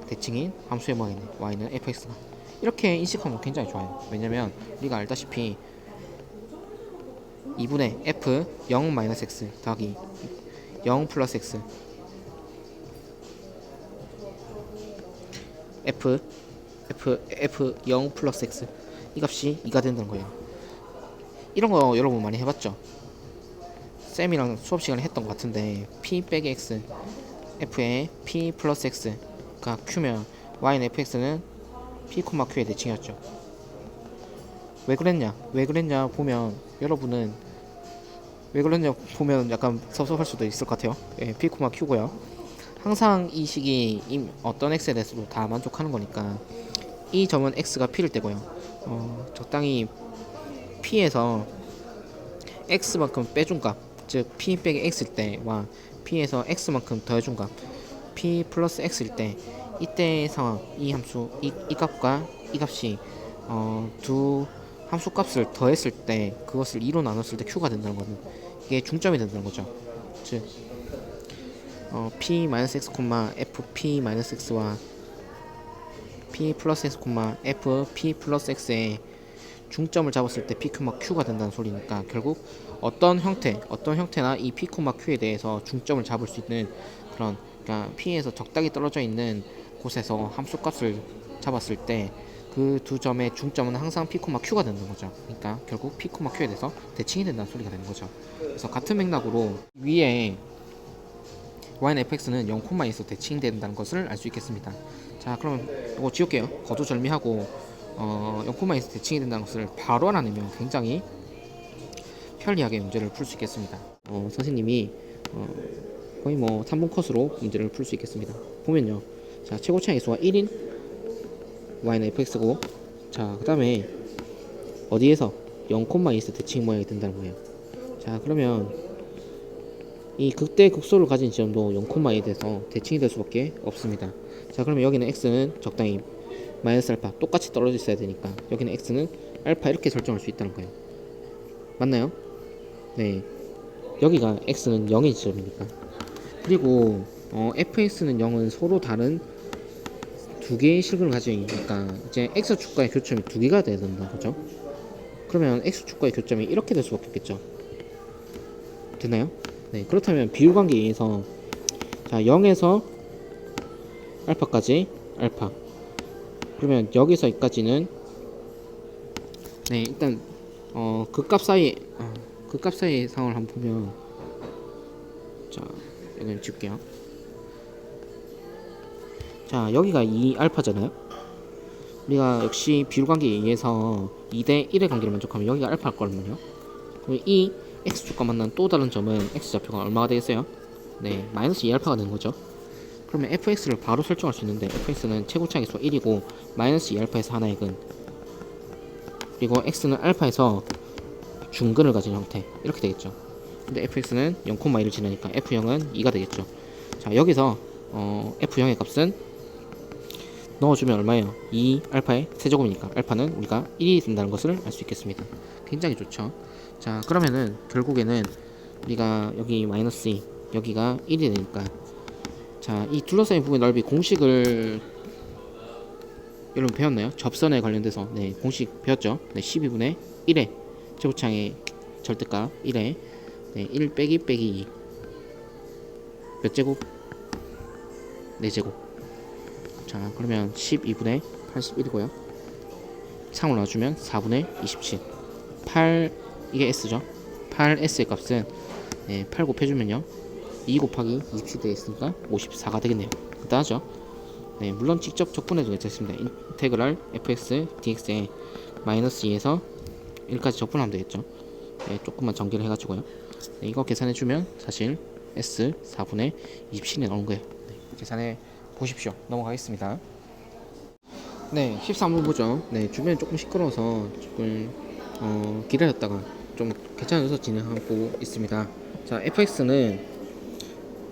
대칭인 함수의 모양이네. y는 fx가. 이렇게 인식하면 굉장히 좋아요. 왜냐면 우리가 알다시피 2분의 f 0-x 더하기 0 플러스 x f 0 플러스 x 이 값이 2가 된다는 거예요. 이런 거 여러분 많이 해봤죠? 쌤이랑 수업 시간에 했던 것 같은데 p 빼기 x f에 p 플러스 x가 q면 y는 fx는 p, q의 대칭이었죠. 왜 그랬냐 보면 여러분은 왜 그랬냐 보면 약간 섭섭할 수도 있을 것 같아요. p, q고요. 항상 이 식이 어떤 x에 대해서도 다 만족하는 거니까 이 점은 x가 p를 떼고요. 적당히 p에서 x만큼 빼준 값, 즉 p 빼기 x일 때와 p에서 x만큼 더해준 값, p 플러스 x일 때 이때 상황, 이 함수, 이 값과 이 값이 두 함수 값을 더했을 때 그것을 2로 나눴을 때 q가 된다는 거는 이게 중점이 된다는 거죠. 즉 p-x, fp-x와 p 플러스 x, fp 플러스 x에 중점을 잡았을 때 p, q가 된다는 소리니까 결국 어떤 형태나 이 p, q에 대해서 중점을 잡을 수 있는 그런, 그러니까 p에서 적당히 떨어져 있는 곳에서 함수값을 잡았을 때 그 두 점의 중점은 항상 p, q가 되는 거죠. 그러니까 결국 p, q에 대해서 대칭이 된다는 소리가 되는 거죠. 그래서 같은 맥락으로 위에 y는 fx는 0,2에서 대칭된다는 것을 알 수 있겠습니다. 자, 그럼 이거 지울게요. 거두절미하고 0,2에서 대칭이 된다는 것을 바로 알아내면 굉장히 편리하게 문제를 풀 수 있겠습니다. 선생님이 거의 뭐 3분 컷으로 문제를 풀 수 있겠습니다. 보면요, 자 최고차의 수가 1인 y는 fx고, 자 그 다음에 어디에서 0,2에서 대칭 모양이 된다는 거예요. 자 그러면 이 극대 극소를 가진 지점도 0,2에 대해서 대칭이 될 수밖에 없습니다. 자 그러면 여기는 x는 적당히 마이너스 알파 똑같이 떨어져 있어야 되니까 여기는 x는 알파 이렇게 설정할 수 있다는 거예요. 맞나요? 네, 여기가 x는 0의 지점이니까. 그리고 fx는 0은 서로 다른 두 개의 실근을 가지고 있으니까 이제 x축과의 교점이 두 개가 돼야 된다, 그죠? 그러면 x축과의 교점이 이렇게 될 수밖에 없겠죠. 됐나요? 네, 그렇다면 비율관계에 의해서 자 0에서 알파까지 알파, 그러면 여기서 여기까지는 네 일단 극값 사이의 상황을 한번 보면, 자 여기는 지울게요. 자 여기가 2알파잖아요. 우리가 역시 비율관계에 의해서 2대 1의 관계를 만족하면 여기가 알파일 거라면요. 그럼 이 x축과 만난 또 다른 점은 x좌표가 얼마가 되겠어요? 네, 마이너스 2알파가 되는 거죠. 그러면 fx를 바로 설정할 수 있는데 fx는 최고차의 수가 1이고 마이너스 2알파에서 하나의 근, 그리고 x는 알파에서 중근을 가진 형태, 이렇게 되겠죠. 근데 fx는 0,1을 지나니까 f0은 2가 되겠죠. 자 여기서 f0의 값은 넣어주면 얼마예요? 2알파의 세제곱이니까 알파는 우리가 1이 된다는 것을 알 수 있겠습니다. 굉장히 좋죠. 자 그러면은 결국에는 우리가 여기 마이너스 2, 여기가 1이 되니까, 자 이 둘러싸인 부분의 넓이 공식을 여러분 배웠나요? 접선에 관련돼서 네 공식 배웠죠. 네 12분의 1의 제곱창의 절대값 1에 네, 1 빼기 2 몇 제곱? 4제곱. 자 그러면 12분의 81이고요. 상을 놔주면 4분의 27. 8, 이게 s죠. 8s의 값은 네, 8 곱해주면요 2 곱하기 27 되겠으니까 54가 되겠네요. 간단하죠. 네, 물론 직접 적분해도 괜찮습니다. 인테그랄 fx dx에 마이너스 2에서 1까지 적분하면 되겠죠. 네, 조금만 전개를 해가지고요. 네, 이거 계산해주면 사실 s 4분의 27이 나오는 거예요. 네, 계산해 보십시오. 넘어가겠습니다. 네, 13번 보죠. 네, 주변이 조금 시끄러워서 조금 기다렸다가 좀 괜찮아져서 진행하고 있습니다. 자, fx는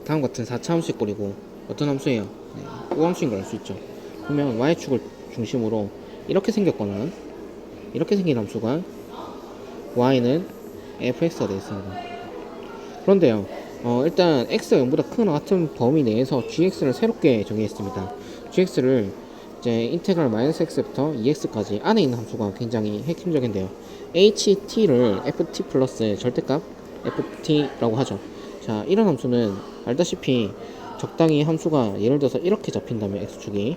다음과 같은 4차함수의 꼴이고 어떤 함수예요? 네, 우함수인 걸 알 수 있죠. 그러면 y축을 중심으로 이렇게 생겼거나 이렇게 생긴 함수가 y는 fx가 되겠습니다. 그런데요, 일단 x가 0보다 크거나 같은 범위 내에서 gx를 새롭게 정의했습니다. gx를 이제 인테그랄 마이너스 x부터 2x까지 안에 있는 함수가 굉장히 핵심적인데요. ht를 ft 플러스 절대값 ft라고 하죠. 자, 이런 함수는 알다시피 적당히 함수가 예를 들어서 이렇게 잡힌다면 x축이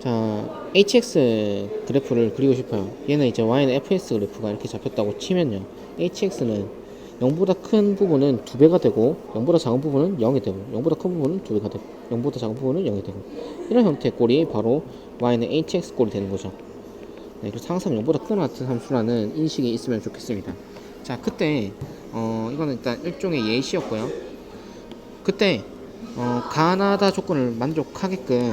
자 hx 그래프를 그리고 싶어요. 얘는 이제 y는 fs 그래프가 이렇게 잡혔다고 치면요, hx는 0보다 큰 부분은 2배가 되고 0보다 작은 부분은 0이 되고 0보다 큰 부분은 2배가 되고 0보다 작은 부분은 0이 되고, 이런 형태의 꼴이 바로 y는 hx 꼴이 되는 거죠. 네, 그래서 항상 0보다 큰 같은 함수라는 인식이 있으면 좋겠습니다. 자 그때 이거는 일단 일종의 예시였고요. 그때 가나다 조건을 만족하게끔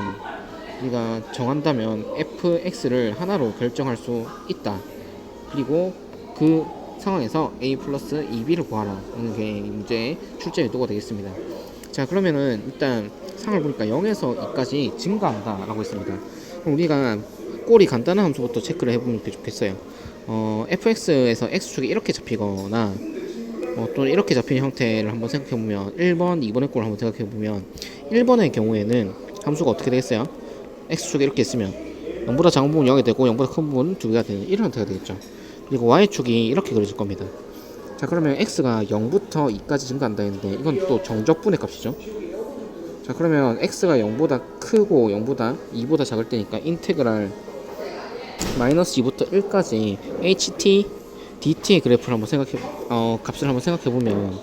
우리가 정한다면 fx를 하나로 결정할 수 있다. 그리고 그 상황에서 a 플러스 2b를 구하라 하는 게 문제의 출제 의도가 되겠습니다. 자 그러면은 일단 상을 보니까 0에서 2까지 증가한다 라고 했습니다. 그럼 우리가 꼴이 간단한 함수부터 체크를 해보면 좋겠어요. fx에서 x축이 이렇게 잡히거나 또 이렇게 잡힌 형태를 한번 생각해보면 1번, 2번의 꼴을 한번 생각해보면 1번의 경우에는 함수가 어떻게 되겠어요? x축이 이렇게 있으면 0보다 작은 부분은 0이 되고 0보다 큰 부분은 2개가 되는 이런 형태가 되겠죠. 그리고 y축이 이렇게 그려질 겁니다. 자 그러면 x가 0부터 2까지 증가한다 했는데 이건 또 정적분의 값이죠. 자 그러면 x가 0보다 크고 0보다 2보다 작을 때니까 인테그랄 마이너스 2부터 1까지 ht dt의 그래프를 한번 값을 한번 생각해 보면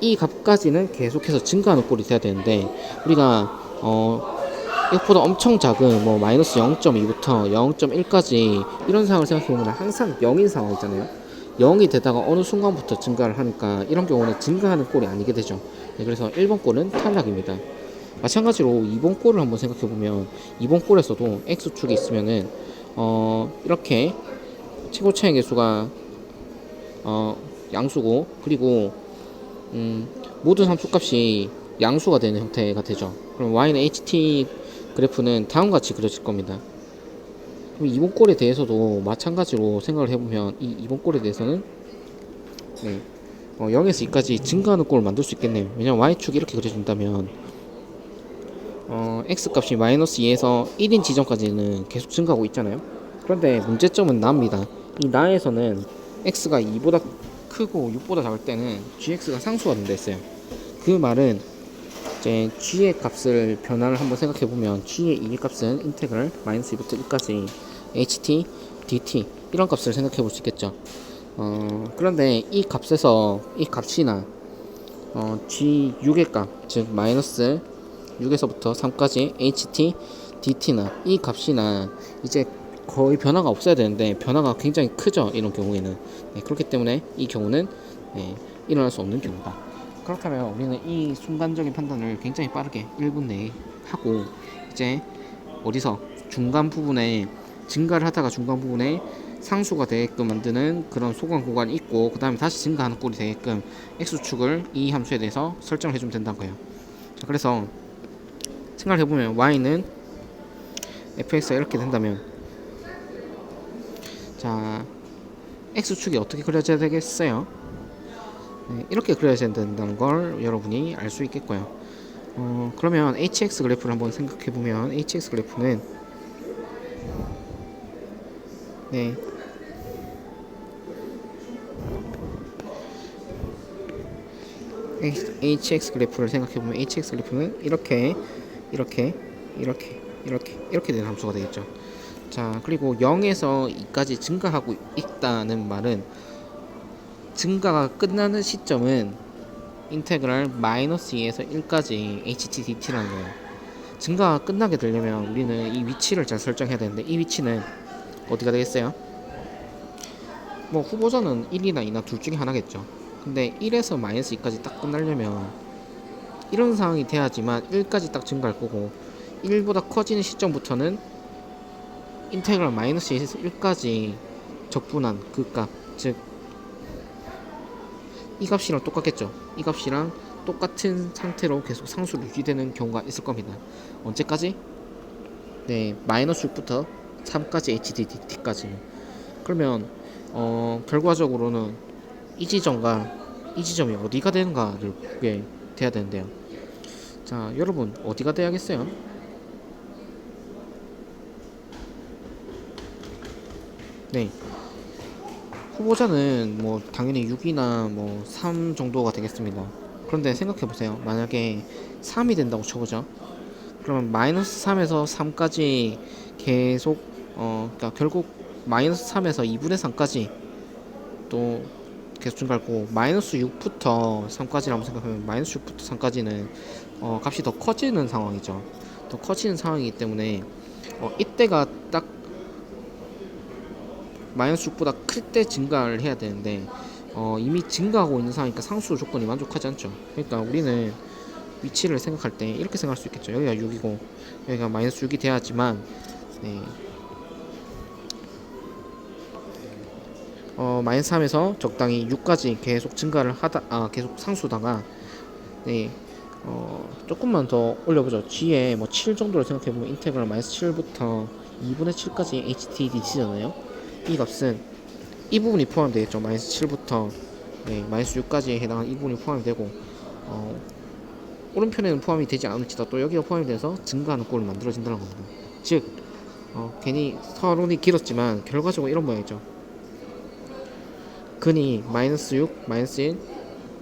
이 값까지는 계속해서 증가하는 꼴이 돼야 되는데, 우리가 이것보다 엄청 작은 뭐 마이너스 0.2부터 0.1까지 이런 상황을 생각해 보면 항상 0인 상황이잖아요. 0이 되다가 어느 순간부터 증가를 하니까 이런 경우는 증가하는 꼴이 아니게 되죠. 네, 그래서 1번 꼴은 탈락입니다. 마찬가지로 2번 꼴을 한번 생각해 보면 2번 꼴에서도 x축이 있으면은 이렇게 최고 차이 계수가 양수고, 그리고 모든 함수값이 양수가 되는 형태가 되죠. 그럼 y는 ht 그래프는 다음과 같이 그려질 겁니다. 그럼 2번 꼴에 대해서도 마찬가지로 생각을 해보면 이 2번 꼴에 대해서는 0에서 2까지 증가하는 꼴을 만들 수 있겠네요. 왜냐면 y축이 이렇게 그려진다면 x값이 마이너스 2에서 1인 지점까지는 계속 증가하고 있잖아요. 그런데 문제점은 나입니다. 이 나에서는 x가 2보다 크고 6보다 작을 때는 gx가 상수가 된다 했어요. 그 말은 이제 g의 값을 변화를 한번 생각해 보면 g의 2의 값은 인테그럴 마이너스 2부터 1까지 ht dt 이런 값을 생각해 볼 수 있겠죠. 그런데 이 값에서 이 값이나 g6의 값, 즉 마이너스 6에서부터 3까지 ht dt나 이 값이나 이제 거의 변화가 없어야 되는데 변화가 굉장히 크죠. 이런 경우에는. 그렇기 때문에 이 경우는 일어날 수 없는 경우다. 그렇다면 우리는 이 순간적인 판단을 굉장히 빠르게 1분 내에 하고, 이제 어디서 중간 부분에 증가를 하다가 중간 부분에 상수가 되게끔 만드는 그런 소강 구간이 있고, 그 다음에 다시 증가하는 꼴이 되게끔 x축을 이 함수에 대해서 설정을 해주면 된다는 거예요. 자, 그래서 생각을 해보면 y는 fx가 이렇게 된다면, 자, x축이 어떻게 그려져야 되겠어요? 이렇게 그려져야 된다는 걸 여러분이 알 수 있겠고요. 그러면 hx 그래프를 한번 생각해 보면 hx 그래프는 hx 그래프를 생각해 보면 hx 그래프는 이렇게 되는 함수가 되겠죠. 자, 그리고 0에서 2까지 증가하고 있다는 말은 증가가 끝나는 시점은 인테그랄 마이너스 2에서 1까지 htdt라는 거예요. 증가가 끝나게 되려면 우리는 이 위치를 잘 설정해야 되는데, 이 위치는 어디가 되겠어요? 뭐 후보자는 1이나 2나 둘 중에 하나겠죠. 근데 1에서 마이너스 2까지 딱 끝나려면 이런 상황이 돼야지만 1까지 딱 증가할 거고, 1보다 커지는 시점부터는 인테그랄 마이너스 2에서 1까지 적분한 그 값, 즉 이 값이랑 똑같겠죠. 이 값이랑 똑같은 상태로 계속 상수로 유지되는 경우가 있을 겁니다. 언제까지? 마이너스 6부터 3까지 HDDT까지. 그러면 결과적으로는 이 지점과 이 지점이 어디가 되는가를 보게 돼야 되는데요. 자, 여러분 어디가 돼야겠어요? 후보자는 뭐 당연히 6이나 뭐 3 정도가 되겠습니다. 그런데 생각해보세요. 만약에 3이 된다고 쳐보죠. 그러면 마이너스 3에서 3까지 계속 그러니까 결국 마이너스 3에서 2분의 3까지 또 계속 증가할 거고, 마이너스 6부터 3까지라고 생각하면 마이너스 6부터 3까지는 값이 더 커지는 상황이죠. 더 커지는 상황이기 때문에 이때가 딱 마이너스 6보다 클 때 증가를 해야 되는데 이미 증가하고 있는 상황이니까 상수 조건이 만족하지 않죠. 그러니까 우리는 위치를 생각할 때 이렇게 생각할 수 있겠죠. 여기가 6이고 여기가 마이너스 6이 돼야지만 마이너스 3에서 적당히 6까지 계속 증가를 하다 계속 상수다가 조금만 더 올려보죠. g에 뭐 7 정도를 생각해보면 인테그랄 마이너스 7부터 2분의 7까지 htdt잖아요. 이 값은 이 부분이 포함되겠죠. 마이너스 7부터 마이너스 6까지 해당하는 이 부분이 포함이 되고, 오른편에는 포함이 되지 않을지라도 또 여기가 포함이 돼서 증가하는 꼴이 만들어진다는 겁니다. 즉 괜히 서론이 길었지만 결과적으로 이런 모양이죠. 근이 마이너스 6, 마이너스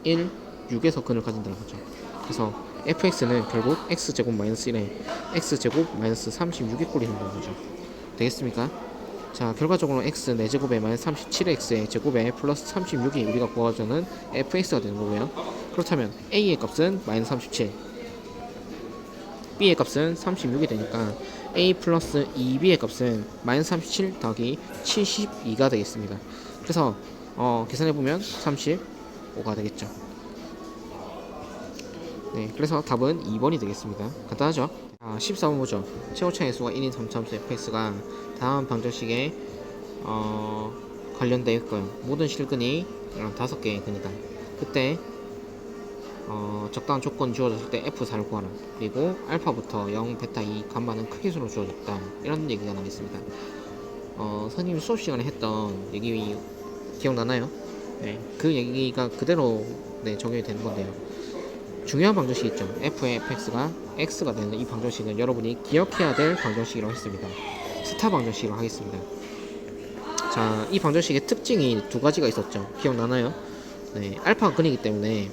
1, 6에서 근을 가진다는 거죠. 그래서 fx는 결국 x제곱 마이너스 1에 x제곱 마이너스 36의 꼴이 된다는 거죠. 되겠습니까? 자, 결과적으로 x 4제곱에 마이너스 37x의 제곱에 플러스 36이 우리가 구하자는 fx가 되는 거고요. 그렇다면 a의 값은 마이너스 37, b의 값은 36이 되니까 a 플러스 2b의 값은 마이너스 37 더하기 72가 되겠습니다. 그래서 계산해보면 35가 되겠죠. 네, 그래서 답은 2번이 되겠습니다. 간단하죠? 14번 보죠. 최고차의 수가 1인 3참수 fx가 다음 방정식에 관련되어 있고요. 모든 실근이 이런 5개의 근이다. 그때 적당한 조건 주어졌을 때 F4를 구하라. 그리고 알파부터 0, 베타, 2, 감마는 크기수로 주어졌다. 이런 얘기가 나겠습니다. 선생님이 수업 시간에 했던 얘기 기억나나요? 네, 그 얘기가 그대로 적용이 되는 건데요. 중요한 방정식이 있죠. F의 fx가 x가 되는 이 방정식은 여러분이 기억해야 될 방정식이라고 했습니다. 스타 방정식이라고 하겠습니다. 자, 이 방정식의 특징이 두 가지가 있었죠. 기억나나요? 네, 알파가 근이기 때문에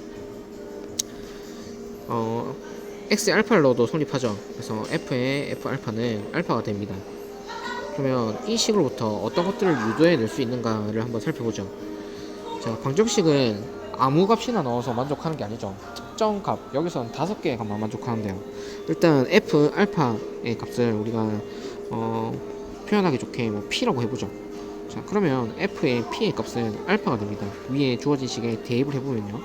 x의 알파를 넣어도 성립하죠. 그래서 f의 f 알파는 알파가 됩니다. 그러면 이 식으로부터 어떤 것들을 유도해 낼 수 있는가를 한번 살펴보죠. 자, 방정식은 아무 값이나 넣어서 만족하는 게 아니죠. 특정 값, 여기서는 5개의 값만 만족하는데요. 일단 f 알파의 값을 우리가 표현하기 좋게 p라고 해보죠. 자, 그러면 f의 p의 값은 알파가 됩니다. 위에 주어진 식에 대입을 해보면요.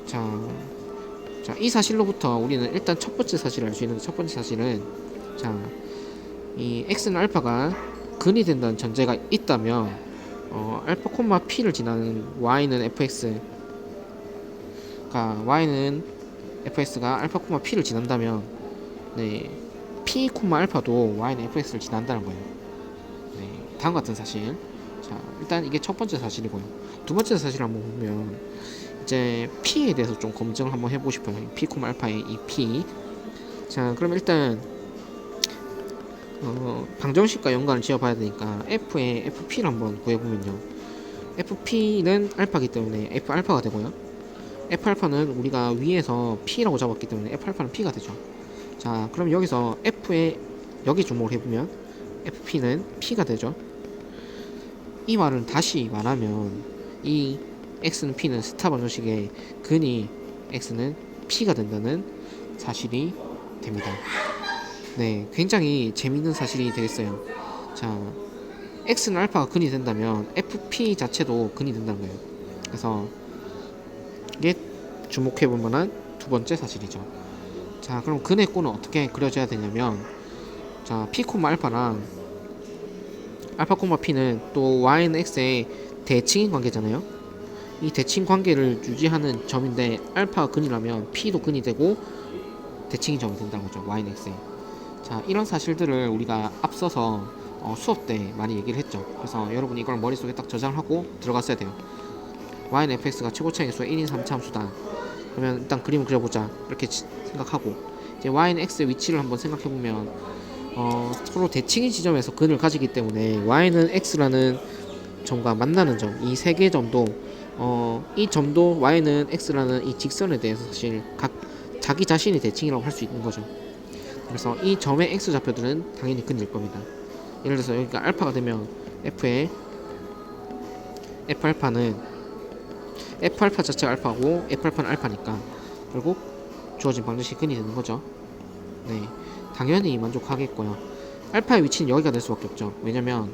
자, 이 사실로부터 우리는 일단 첫 번째 사실을 알 수 있는데, 첫 번째 사실은 이 x는 알파가 근이 된다는 전제가 있다면 알파 콤마 p를 지나는 y는 fx가 알파 콤마 p를 지난다면 p 콤마 알파도 y는 fx를 지난다는 거예요. 다음과 같은 사실. 자, 일단 이게 첫 번째 사실이고요. 두 번째 사실을 한번 보면 이제 p에 대해서 좀 검증을 한번 해보고 싶어요. p 콤마 알파의 이 p. 자, 그럼 일단 방정식과 연관을 지어봐야 되니까 f의 fp를 한번 구해보면요. fp는 알파이기 때문에 f 알파가 되고요. f 알파는 우리가 위에서 p라고 잡았기 때문에 f 알파는 p가 되죠. 자, 그럼 여기서 f의 여기 주목을 해보면 fp는 p가 되죠. 이 말은 다시 말하면 이 x는 p는 스타 방정식의 근이 x는 p가 된다는 사실이 됩니다. 네, 굉장히 재밌는 사실이 되겠어요. 자, x는 알파가 근이 된다면 fp 자체도 근이 된다는 거예요. 그래서 이게 주목해볼 만한 두 번째 사실이죠. 자, 그럼 근의 꼴은 어떻게 그려져야 되냐면, 자, p, 알파랑 알파, p는 또 y는 x의 대칭인 관계잖아요. 이 대칭 관계를 유지하는 점인데, 알파가 근이라면 p도 근이 되고 대칭인 점이 된다는 거죠. y는 x에. 자, 이런 사실들을 우리가 앞서서 수업 때 많이 얘기를 했죠. 그래서 여러분이 이걸 머릿속에 딱 저장하고 들어갔어야 돼요. y는 fx가 최고차의 수가 1인 3차 함수다. 그러면 일단 그림을 그려보자. 이렇게 생각하고, 이제 y는 x의 위치를 한번 생각해보면 서로 대칭인 지점에서 근을 가지기 때문에 y는 x라는 점과 만나는 점, 이 세 개의 점도 이 점도 y는 x라는 이 직선에 대해서 사실 자기 자신이 대칭이라고 할 수 있는 거죠. 그래서 이 점의 x 좌표들은 당연히 근일 겁니다. 예를 들어서 여기가 알파가 되면 f 알파는 f 알파 자체가 알파고 f 알파는 알파니까 결국 주어진 방정식이 근이 되는 거죠. 네, 당연히 만족하겠고요. 알파의 위치는 여기가 될 수밖에 없죠. 왜냐면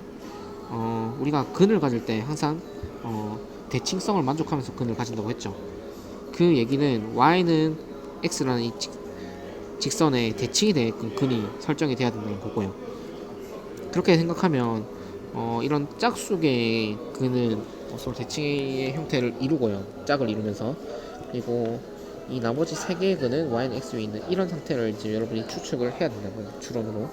우리가 근을 가질 때 항상 대칭성을 만족하면서 근을 가진다고 했죠. 그 얘기는 y는 x라는 이 직선에 대칭이 되게끔 근이 설정이 돼야 된다는 거고요. 그렇게 생각하면 이런 짝수의 근은 서로 대칭의 형태를 이루고요. 짝을 이루면서, 그리고 이 나머지 세 개의 근은 y는 x 위에 있는 이런 상태를 이제 여러분이 추측을 해야 된다고요. 추론으로.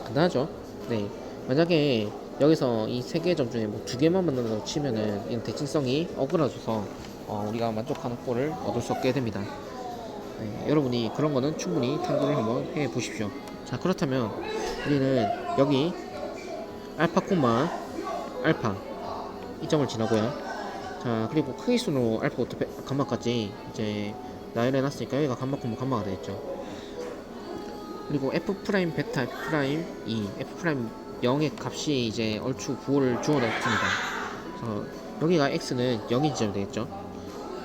간단하죠? 네. 만약에 여기서 이 세 개의 점 중에 뭐 두 개만 만든다고 치면은 이런 대칭성이 어그러져서 우리가 만족하는 꼴을 얻을 수 없게 됩니다. 네, 여러분이 그런 거는 충분히 탐구를 한번 해 보십시오. 자, 그렇다면 우리는 여기 알파 콤마 알파 이 점을 지나고요. 자, 그리고 크기순으로 알파부터 감마까지 이제 나열해 놨으니까 여기가 감마 콤마 감마가 되겠죠. 그리고 f 프라임 베타 f 프라임 2 f 프라임 0의 값이 이제 얼추 9를 주어놨습니다. 그래서 여기가 x는 0인 지점이 되겠죠.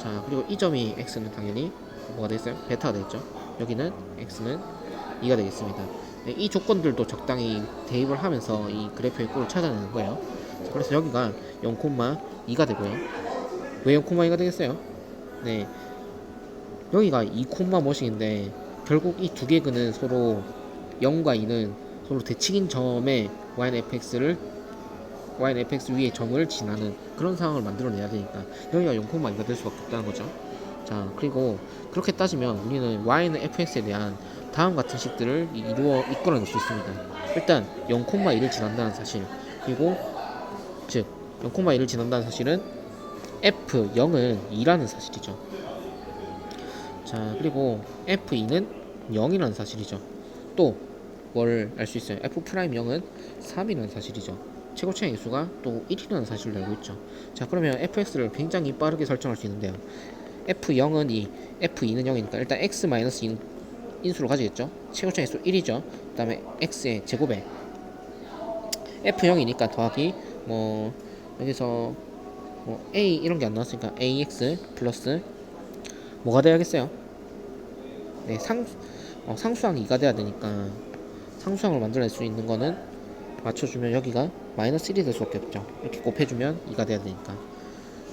자, 그리고 이 점이 x는 당연히 뭐가 되겠어요? 베타가 되겠죠. 여기는 x는 2가 되겠습니다. 네, 이 조건들도 적당히 대입을 하면서 이 그래프의 꼴을 찾아내는 거예요. 그래서 여기가 0,2가 되고요. 왜 0,2가 되겠어요? 네, 여기가 2, 무엇인데 결국 이 두 개 근은 서로 0과 2는 서로 대칭인 점에 y는 fx 위에 점을 지나는 그런 상황을 만들어내야 되니까 여기가 0,2가 될 수밖에 없다는 거죠. 자, 그리고 그렇게 따지면 우리는 y는 fx에 대한 다음 같은 식들을 이끌어낼 수 있습니다. 일단 0,2를 지난다는 사실, 그리고 즉 0,1을 지난다는 사실은 f0은 2라는 사실이죠. 자, 그리고 f2는 0이라는 사실이죠. 또 뭘 알 수 있어요? f'0은 3이라는 사실이죠. 최고차의 수가 또 1이라는 사실을 알고 있죠. 자, 그러면 fx를 굉장히 빠르게 설정할 수 있는데요. f0은 2, f2는 0이니까 일단 x-2 인수를 가지겠죠. 최고차의 수 1이죠. 그 다음에 x의 제곱에 f0이니까 더하기 뭐 여기서 뭐 a 이런 게 안 나왔으니까 ax 플러스 뭐가 돼야겠어요? 네, 상수항 2가 돼야 되니까 상수항을 만들어낼 수 있는 거는 맞춰주면 여기가 마이너스 1이 될 수밖에 없죠. 이렇게 곱해주면 2가 돼야 되니까.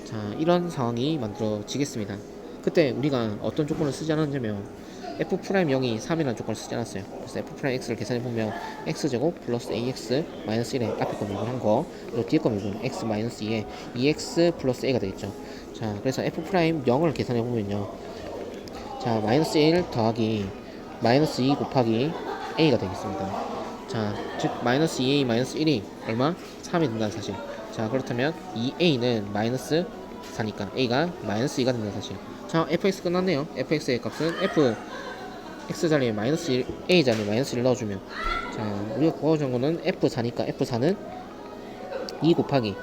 자, 이런 상황이 만들어지겠습니다. 그때 우리가 어떤 조건을 쓰지 않았냐면 f'0이 3이라는 조건을 쓰지 않았어요. 그래서 f'x를 계산해보면 x제곱 플러스 ax 마이너스 1에 앞에 거 미분한 거, 그리고 뒤에 거 미분 x 마이너스 2에 2x 플러스 a가 되겠죠. 자, 그래서 f'0을 계산해보면요, 자, 마이너스 1 더하기 마이너스 2 곱하기 a가 되겠습니다. 자, 즉 마이너스 2a 마이너스 1이 얼마? 3이 된다는 사실. 자, 그렇다면 2a는 마이너스 4니까 a가 마이너스 2가 된다는 사실. 자, fx 끝났네요. fx의 값은 x 자리에 마이너스 1, a 자리에 마이너스 1 넣어주면, 자, 우리가 구하고자 거는 f4니까 f4는 2 곱하기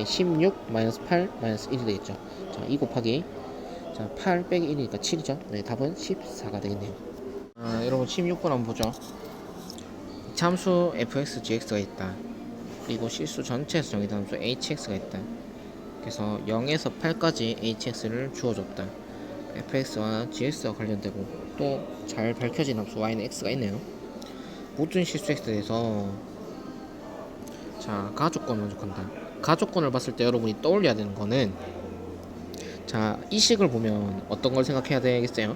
16 마이너스 8 마이너스 1이 되겠죠. 자, 2 곱하기, 자, 8 빼기 1이니까 7이죠. 네, 답은 14가 되겠네요. 여러분 16번 한번 보죠. 참수 fx, gx가 있다. 그리고 실수 전체에서 정의된 함수 hx가 있다. 그래서 0에서 8까지 hx를 주어줬다. fx와 gx와 관련되고 또 잘 밝혀진 함수 y는 x가 있네요. 모든 실수 x에 대해서 자, 가조건을 만족한다. 가조건을 봤을 때 여러분이 떠올려야 되는 거는, 자, 이 식을 보면 어떤 걸 생각해야 되겠어요?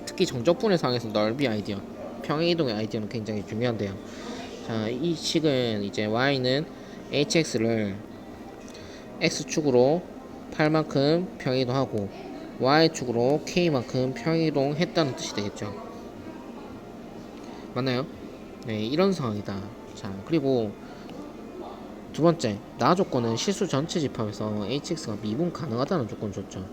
특히 정적분의 상황에서 넓이 아이디어, 평행이동의 아이디어는 굉장히 중요한데요. 자, 이 식은 이제 y는 hx를 x축으로 8만큼 평행이동하고 y축으로 k만큼 평행이동했다는 뜻이 되겠죠. 맞나요? 네, 이런 상황이다. 자, 그리고 두 번째, 나 조건은 실수 전체 집합에서 hx가 미분 가능하다는 조건을 줬죠.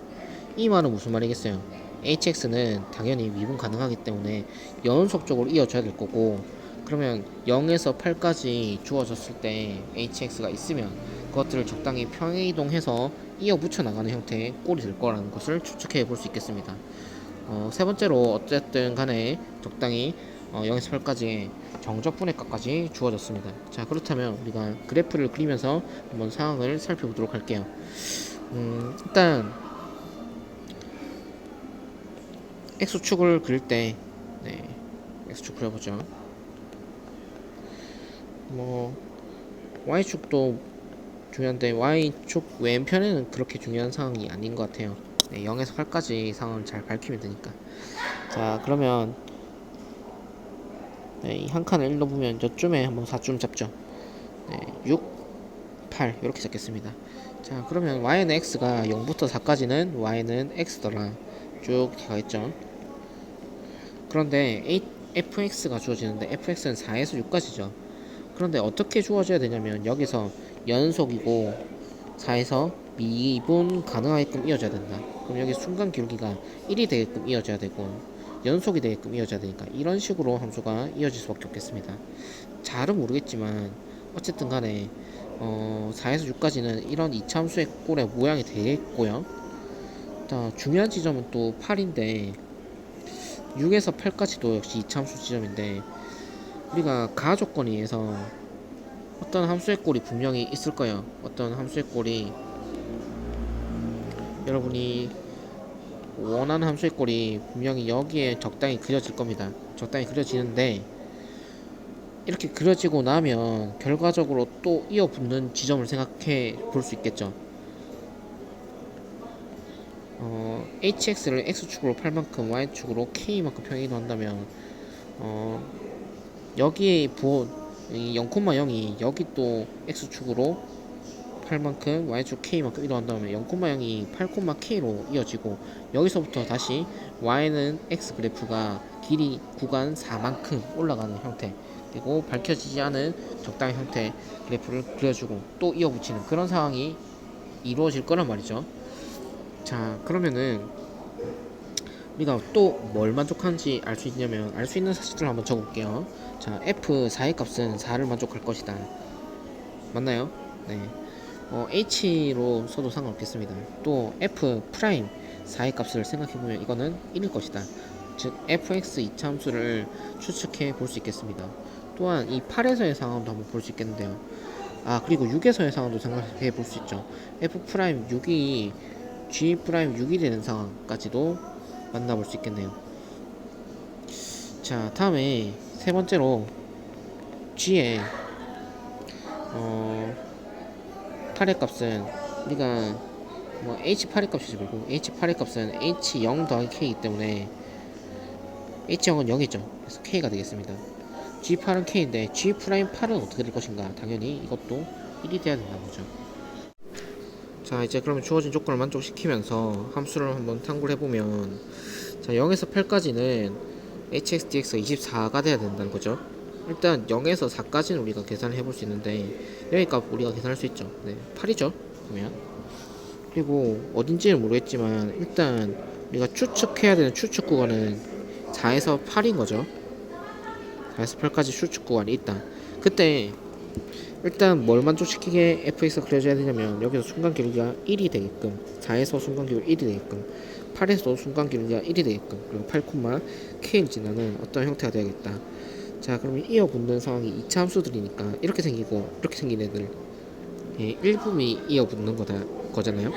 이 말은 무슨 말이겠어요? hx는 당연히 미분 가능하기 때문에 연속적으로 이어져야 될 거고, 그러면 0에서 8까지 주어졌을 때 hx가 있으면 그것들을 적당히 평행이동해서 이어 붙여 나가는 형태의 꼴이 될 거라는 것을 추측해 볼 수 있겠습니다. 세 번째로 어쨌든 간에 적당히 0에서 8까지 정적분의 값까지 주어졌습니다. 자, 그렇다면 우리가 그래프를 그리면서 한번 상황을 살펴보도록 할게요. 일단 x축을 그릴 때, 네, x축 그려보죠. 뭐 y축도 중요한데 y축 왼편에는 그렇게 중요한 상황이 아닌 것 같아요. 네, 0에서 8까지 상황을 잘 밝히면 되니까. 자, 그러면 네, 이 한 칸을 읽어보면 이쯤에 한번 4점 잡죠. 네, 6, 8 이렇게 잡겠습니다. 자, 그러면 y는 x가 0부터 4까지는 y는 x더라 쭉 가겠죠. 그런데 fx가 주어지는데 fx는 4에서 6까지죠. 그런데 어떻게 주어져야 되냐면 여기서 연속이고 4에서 미분 가능하게끔 이어져야 된다. 그럼 여기 순간 기울기가 1이 되게끔 이어져야 되고 연속이 되게끔 이어져야 되니까 이런 식으로 함수가 이어질 수밖에 없겠습니다. 잘은 모르겠지만 어쨌든 간에 4에서 6까지는 이런 이차함수의 꼴의 모양이 되겠고요. 중요한 지점은 또 8인데 6에서 8까지도 역시 이차함수 지점인데, 우리가 가조건에 의해서 어떤 함수의 꼴이 분명히 있을 거예요. 어떤 함수의 꼴이 여러분이 원하는 함수의 꼴이 분명히 여기에 적당히 그려질 겁니다. 적당히 그려지는데 이렇게 그려지고 나면 결과적으로 또 이어붙는 지점을 생각해 볼 수 있겠죠. hx를 x축으로 8만큼 y축으로 k만큼 평행이동 한다면 여기에 부호 0,0이 여기 또 x축으로 8만큼 y축 k만큼 이동한다면 0,0이 8,k로 이어지고 여기서부터 다시 y는 x 그래프가 길이 구간 4만큼 올라가는 형태 그리고 밝혀지지 않은 적당한 형태 그래프를 그려주고 또 이어붙이는 그런 상황이 이루어질 거란 말이죠. 자, 그러면은 우리가 또 뭘 만족하는지 알 수 있냐면 알 수 있는 사실들을 한번 적어볼게요. 자, f 4의 값은 4를 만족할 것이다. 맞나요? 네. h로 써도 상관없겠습니다. 또 f 프라임 4의 값을 생각해보면 이거는 1일 것이다. 즉 fx 이차함수를 추측해 볼 수 있겠습니다. 또한 이 8에서의 상황도 한번 볼 수 있겠는데요. 아, 그리고 6에서의 상황도 생각해 볼 수 있죠. f 프라임 6이 g 프라임 6이 되는 상황까지도 만나볼 수 있겠네요. 자, 다음에 세 번째로 g의 8의 값은 우리가 h8의 값이지 말고 h8의 값은 h0 더하기 k이기 때문에 h0은 0이죠. 그래서 k가 되겠습니다. g8은 k인데 g'8은 어떻게 될 것인가? 당연히 이것도 1이 돼야 된다는 거죠. 자, 이제 그러면 주어진 조건을 만족시키면서 함수를 한번 탐구를 해보면 자, 0에서 8까지는 hx dx가 24가 돼야 된다는 거죠. 일단 0에서 4까지는 우리가 계산을 해볼 수 있는데 여기 값 우리가 계산할 수 있죠. 네, 8이죠. 그러면 그리고 어딘지는 모르겠지만 일단 우리가 추측해야 되는 추측 구간은 4에서 8인 거죠. 4에서 8까지 추측 구간이 있다. 그때 일단 뭘 만족시키게 fx가 그려져야 되냐면 여기서 순간 기울기가 1이 되게끔 4에서 순간 기울기 1이 되게끔 8에서 순간 기울기가 1이 되게끔 그리고 8,k를 지나는 어떤 형태가 되야겠다. 자, 그러면 이어붙는 상황이 2차 함수들이니까 이렇게 생기고 이렇게 생긴 애들 일부미 이어붙는 거잖아요.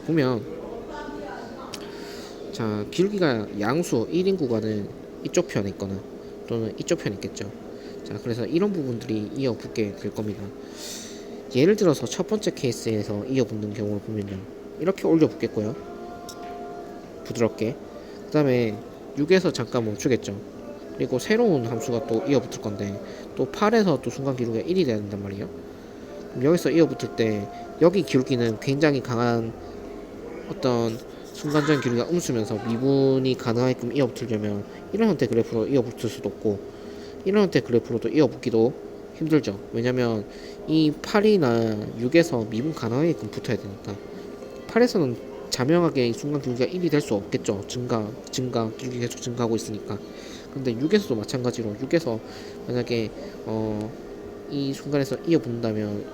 보면 자, 기울기가 양수 1인 구간은 이쪽 편에 있거나 또는 이쪽 편에 있겠죠. 자, 그래서 이런 부분들이 이어붙게 될 겁니다. 예를 들어서 첫 번째 케이스에서 이어붙는 경우를 보면요, 이렇게 올려 붙겠고요, 부드럽게. 그 다음에 6에서 잠깐 멈추겠죠. 그리고 새로운 함수가 또 이어붙을 건데 또 8에서 또 순간 기울기가 1이 돼야 된단 말이에요. 그럼 여기서 이어붙을 때 여기 기울기는 굉장히 강한 어떤 순간적인 기울기가 음수면서 미분이 가능하게끔 이어붙으려면 이런 형태 그래프로 이어붙을 수도 없고 이런 형태 그래프로도 이어붙기도 힘들죠. 왜냐면 이 8이나 6에서 미분 가능하게끔 붙어야 되니까 8에서는 자명하게 이 순간 기울기가 1이 될 수 없겠죠. 증가 기울기 계속 증가하고 있으니까. 근데 6에서도 마찬가지로 6에서 만약에 이 순간에서 이어붙는다면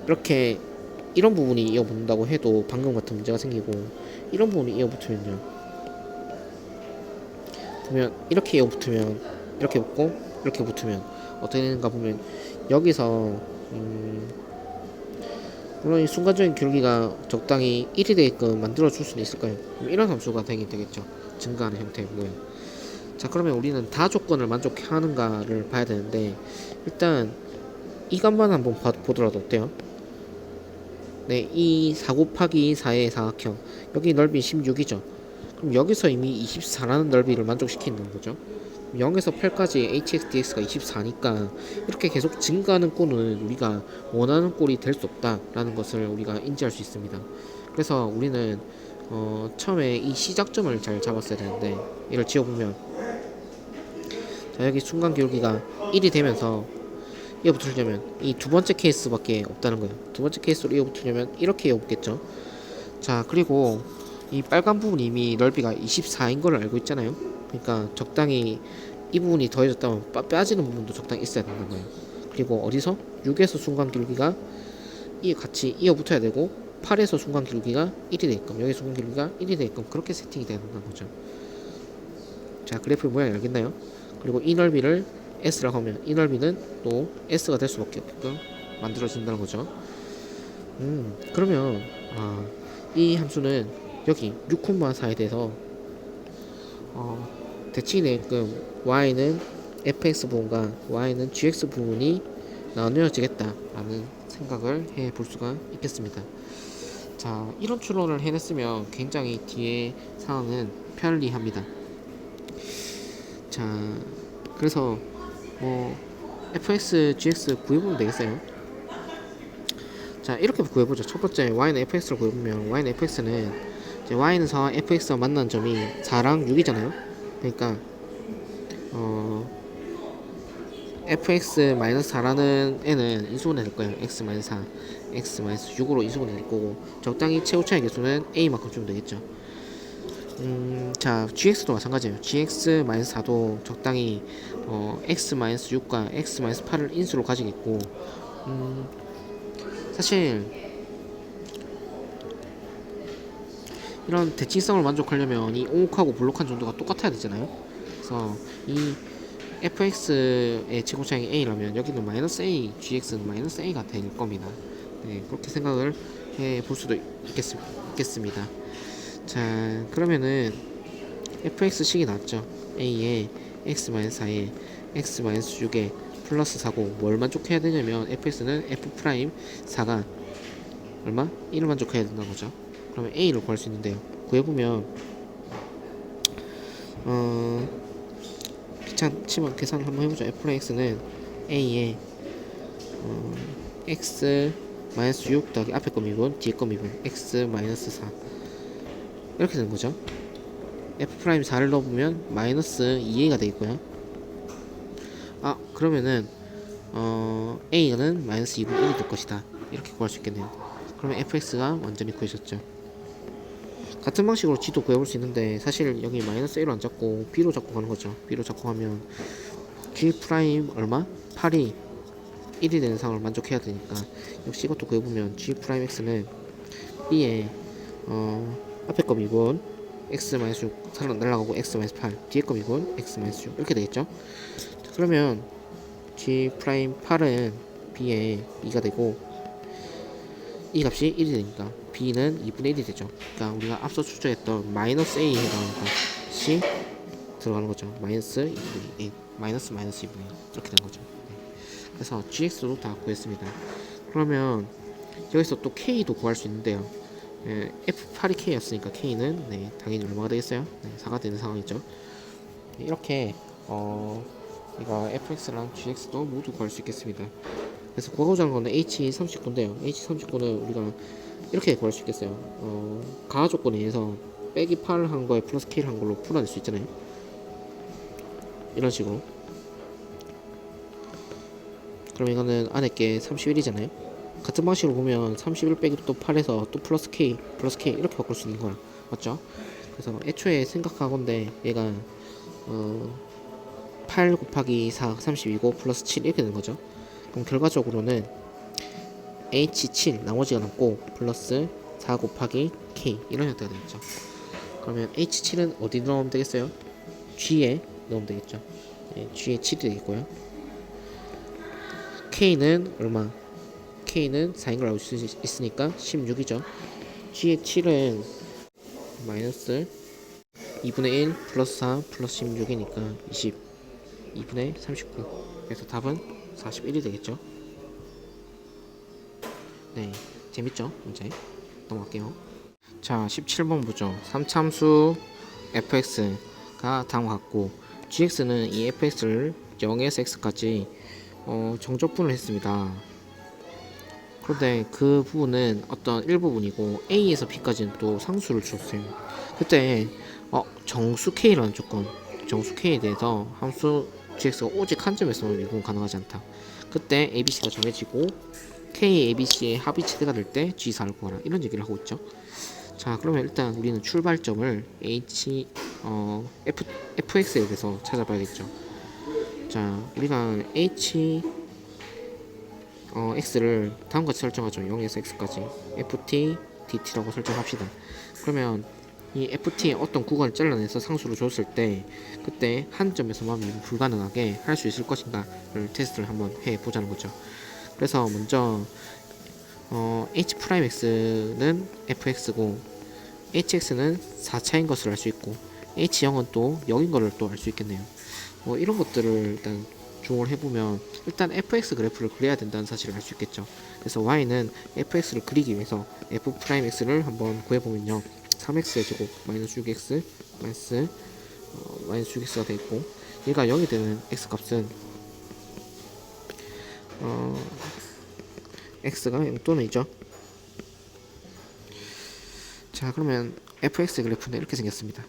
이렇게 이런 부분이 이어붙는다고 해도 방금 같은 문제가 생기고 이런 부분이 이어붙으면요, 보면 이렇게 이어붙으면 이렇게 붙고 이렇게 붙으면 어떻게 되는가 보면 여기서 물론 이 순간적인 기울기가 적당히 1이 되게끔 만들어 줄 수는 있을 거예요. 이런 함수가 되겠죠. 증가하는 형태의 모양. 자, 그러면 우리는 다 조건을 만족하는가를 봐야 되는데 일단 이 값만 한번 보더라도 어때요? 네, 이 4 곱하기 4의 사각형 여기 넓이 16이죠. 그럼 여기서 이미 24라는 넓이를 만족시키는 거죠. 0에서 8까지 hx dx가 24니까 이렇게 계속 증가하는 꼴은 우리가 원하는 꼴이 될 수 없다라는 것을 우리가 인지할 수 있습니다. 그래서 우리는 처음에 이 시작점을 잘 잡았어야 되는데 이를 지어보면 자, 여기 순간 기울기가 1이 되면서 이어붙으려면 이 두 번째 케이스밖에 없다는 거예요. 두 번째 케이스로 이어붙으려면 이렇게 이어붙겠죠. 자, 그리고 이 빨간 부분이 이미 넓이가 24인 걸 알고 있잖아요. 그러니까 적당히 이 부분이 더해졌다면 빠지는 부분도 적당히 있어야 된다는 거예요. 그리고 어디서? 6에서 순간 기울기가 같이 이어붙어야 되고 8에서 순간 기울기가 1이 되게끔 여기 순간 기울기가 1이 되게끔 그렇게 세팅이 돼야 된다는 거죠. 자, 그래프의 모양이 알겠나요? 그리고 이 넓이를 S라고 하면 이 넓이는 또 S가 될 수밖에 없게끔 만들어진다는 거죠. 그러면 이 함수는 여기 6,4에 대해서 대칭이 되게끔 y는 fx 부분과 y는 gx 부분이 나뉘어지겠다 라는 생각을 해 볼 수가 있겠습니다. 자, 이런 추론을 해냈으면 굉장히 뒤에 상황은 편리합니다. 자, 그래서 뭐 fx, gx 구해보면 되겠어요. 자, 이렇게 구해보죠. 첫 번째 y는 fx를 구해보면 y는 fx는 이제 y는 4와 fx가 만난 점이 4랑 6이잖아요. 그러니까 fx-4라는 애는 인수분해 될 거예요. x-4, x-6으로 인수분해 될 거고, 적당히 최고차의 개수는 a만큼 주면 되겠죠. 자, gx도 마찬가지예요. gx-4도 적당히 x-6과 x-8을 인수로 가지겠고, 사실 이런 대칭성을 만족하려면 이 오목하고 블록한 정도가 똑같아야 되잖아요. 그래서 이 fx의 최고차량이 a라면 여기는 마이너스 a, gx는 마이너스 a가 될 겁니다. 네, 그렇게 생각을 해 볼 수도 있겠습니다. 자, 그러면은 fx식이 나왔죠. a에 x-4에 x-6에 플러스 4고 뭘 만족해야 되냐면 fx는 f'4가 얼마? 1을 만족해야 된다는 거죠. 그러면 a를 구할 수 있는데요. 구해보면 귀찮지만 계산을 한번 해보죠. fx는 a에 x-6 더하기 앞에 거 미분 뒤에 거 미분 x-4 이렇게 되는 거죠. f'4를 넣어보면 마이너스 2a가 되겠고요. 그러면은 a는 마이너스 2분 1이 될 것이다. 이렇게 구할 수 있겠네요. 그러면 fx가 완전히 구해졌죠. 같은 방식으로 g도 구해볼 수 있는데 사실 여기 마이너스 1로 안 잡고 b로 잡고 가는 거죠. b로 잡고 가면 g 프라임 얼마? 8이 1이 되는 상황을 만족해야 되니까 역시 이것도 구해보면 g 프라임 x는 b에 앞에 거 미분 x-6 날라가고 x-8 뒤에 거 미분 x-6 이렇게 되겠죠. 자, 그러면 g 프라임 8은 b에 2가 되고 이 값이 1이 되니까 b는 2분의 1이 되죠. 그러니까 우리가 앞서 추정했던 마이너스 a에 해당하는 것이 들어가는 거죠. 마이너스 2분의 1, 마이너스 2분의 1 이렇게 된 거죠. 네. 그래서 gx도 다 구했습니다. 그러면 여기서 또 k도 구할 수 있는데요. f8이 k였으니까 k는 당연히 얼마가 되겠어요? 4가 되는 상황이죠. 이렇게 이거 fx랑 gx도 모두 구할 수 있겠습니다. 그래서 구하고자 하는 거는 H39인데요. H39는 우리가 이렇게 구할 수 있겠어요. 가하 조건에 의해서 빼기 8을 한 거에 플러스 K를 한 걸로 풀어낼 수 있잖아요. 이런 식으로. 그럼 이거는 안에 게 31이잖아요. 같은 방식으로 보면 31 빼기 또 8에서 또 플러스 K 이렇게 바꿀 수 있는 거야. 맞죠? 그래서 애초에 생각하건데 얘가 8 곱하기 4 32고 플러스 7 이렇게 되는 거죠. 그럼 결과적으로는 H7 나머지가 남고 플러스 4 곱하기 K 이런 형태가 되겠죠. 그러면 H7은 어디 넣으면 되겠어요? G에 넣으면 되겠죠. G에 7이 되겠고요. K는 얼마? K는 4인 걸 알고 있으니까 16이죠. G에 7은 마이너스 2분의 1 플러스 4 플러스 16이니까 20 2분의 39 그래서 답은 41이 되겠죠. 네, 재밌죠? 문제 넘어갈게요. 자, 17번 보죠. 3참수 fx가 다음과 같고 gx는 이 fx를 0에서 x까지 정적분을 했습니다. 그런데 그 부분은 어떤 일부분이고 a에서 b까지는 또 상수를 줬어요. 그때 정수 k라는 조건, 정수 k에 대해서 함수 gx가 오직 한 점에서만 미분 가능하지 않다. 그때 abc가 정해지고 k, abc의 합이 최대가 될 때 g4를 구하라 이런 얘기를 하고 있죠. 자, 그러면 일단 우리는 출발점을 fx에 대해서 찾아봐야겠죠. 자, 우리가 x를 다음과 같이 설정하죠. 0에서 x까지 ft dt라고 설정합시다. 그러면 이 ft의 어떤 구간을 잘라내서 상수로 줬을 때 그때 한 점에서만 미분 불가능하게 할 수 있을 것인가를 테스트를 한번 해보자는 거죠. 그래서 먼저 h'x는 fx고 hx는 4차인 것을 알 수 있고 h0은 또 0인 것을 또 알 수 있겠네요. 뭐 이런 것들을 일단 조언을 해보면 일단 fx 그래프를 그려야 된다는 사실을 알 수 있겠죠. 그래서 y는 fx를 그리기 위해서 f'x를 한번 구해보면요, 3x의 제곱 마이너스 6x 마이너스 6x가 되겠고, 얘가 0이 되는 x 값은 x가 0 또는 2죠. 자, 그러면 fx 그래프는 이렇게 생겼습니다.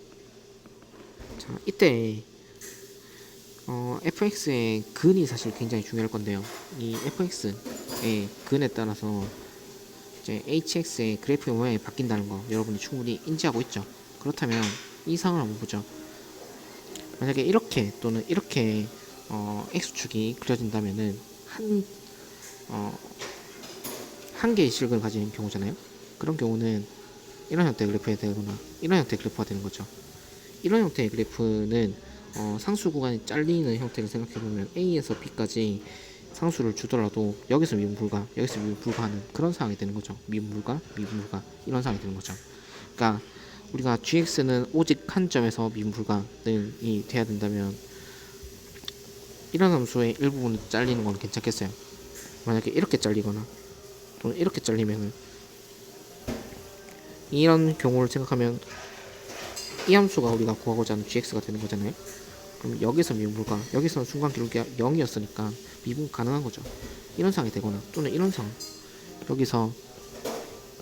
자, 이때 fx의 근이 사실 굉장히 중요할 건데요. 이 fx의 근에 따라서 이제 hx의 그래프의 모양이 바뀐다는 거 여러분이 충분히 인지하고 있죠. 그렇다면 이 상을 한번 보죠. 만약에 이렇게 또는 이렇게 x축이 그려진다면은 한 개의 실근을 가진 경우잖아요. 그런 경우는 이런 형태의 그래프가 되거나 이런 형태의 그래프가 되는 거죠. 이런 형태의 그래프는 상수 구간이 잘리는 형태를 생각해보면 A에서 B까지 상수를 주더라도 여기서 미분 불가, 여기서 미분 불가하는 그런 상황이 되는 거죠. 미분 불가, 미분 불가 이런 상황이 되는 거죠. 그러니까 우리가 gx는 오직 한 점에서 미분 불가능이 돼야 된다면 이런 함수의 일부분이 잘리는 건 괜찮겠어요. 만약에 이렇게 잘리거나 또는 이렇게 잘리면은 이런 경우를 생각하면 이 함수가 우리가 구하고자 하는 gx가 되는 거잖아요. 그럼 여기서 미분 불가, 여기서는 순간 기울기가 0이었으니까 미분 가능한 거죠. 이런 상황이 되거나 또는 이런 상황, 여기서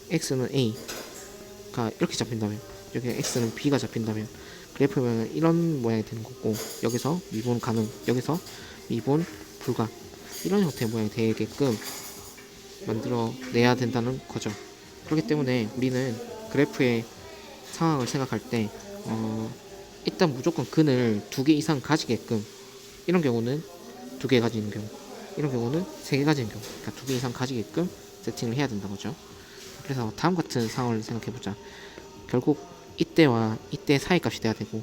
x는 a가 이렇게 잡힌다면, 여기 x는 b가 잡힌다면 그래프면 이런 모양이 되는 거고, 여기서 미분 가능, 여기서 미분 불가 이런 형태의 모양이 되게끔 만들어 내야 된다는 거죠. 그렇기 때문에 우리는 그래프의 상황을 생각할 때 일단 무조건 근을 2개 이상 가지게끔, 이런 경우는 2개 가지는 경우, 이런 경우는 3개 가지는 경우, 그러니까 2개 이상 가지게끔 세팅을 해야 된다는 거죠. 그래서 다음 같은 상황을 생각해보자. 결국 이때와 이때 사이 값이 돼야 되고,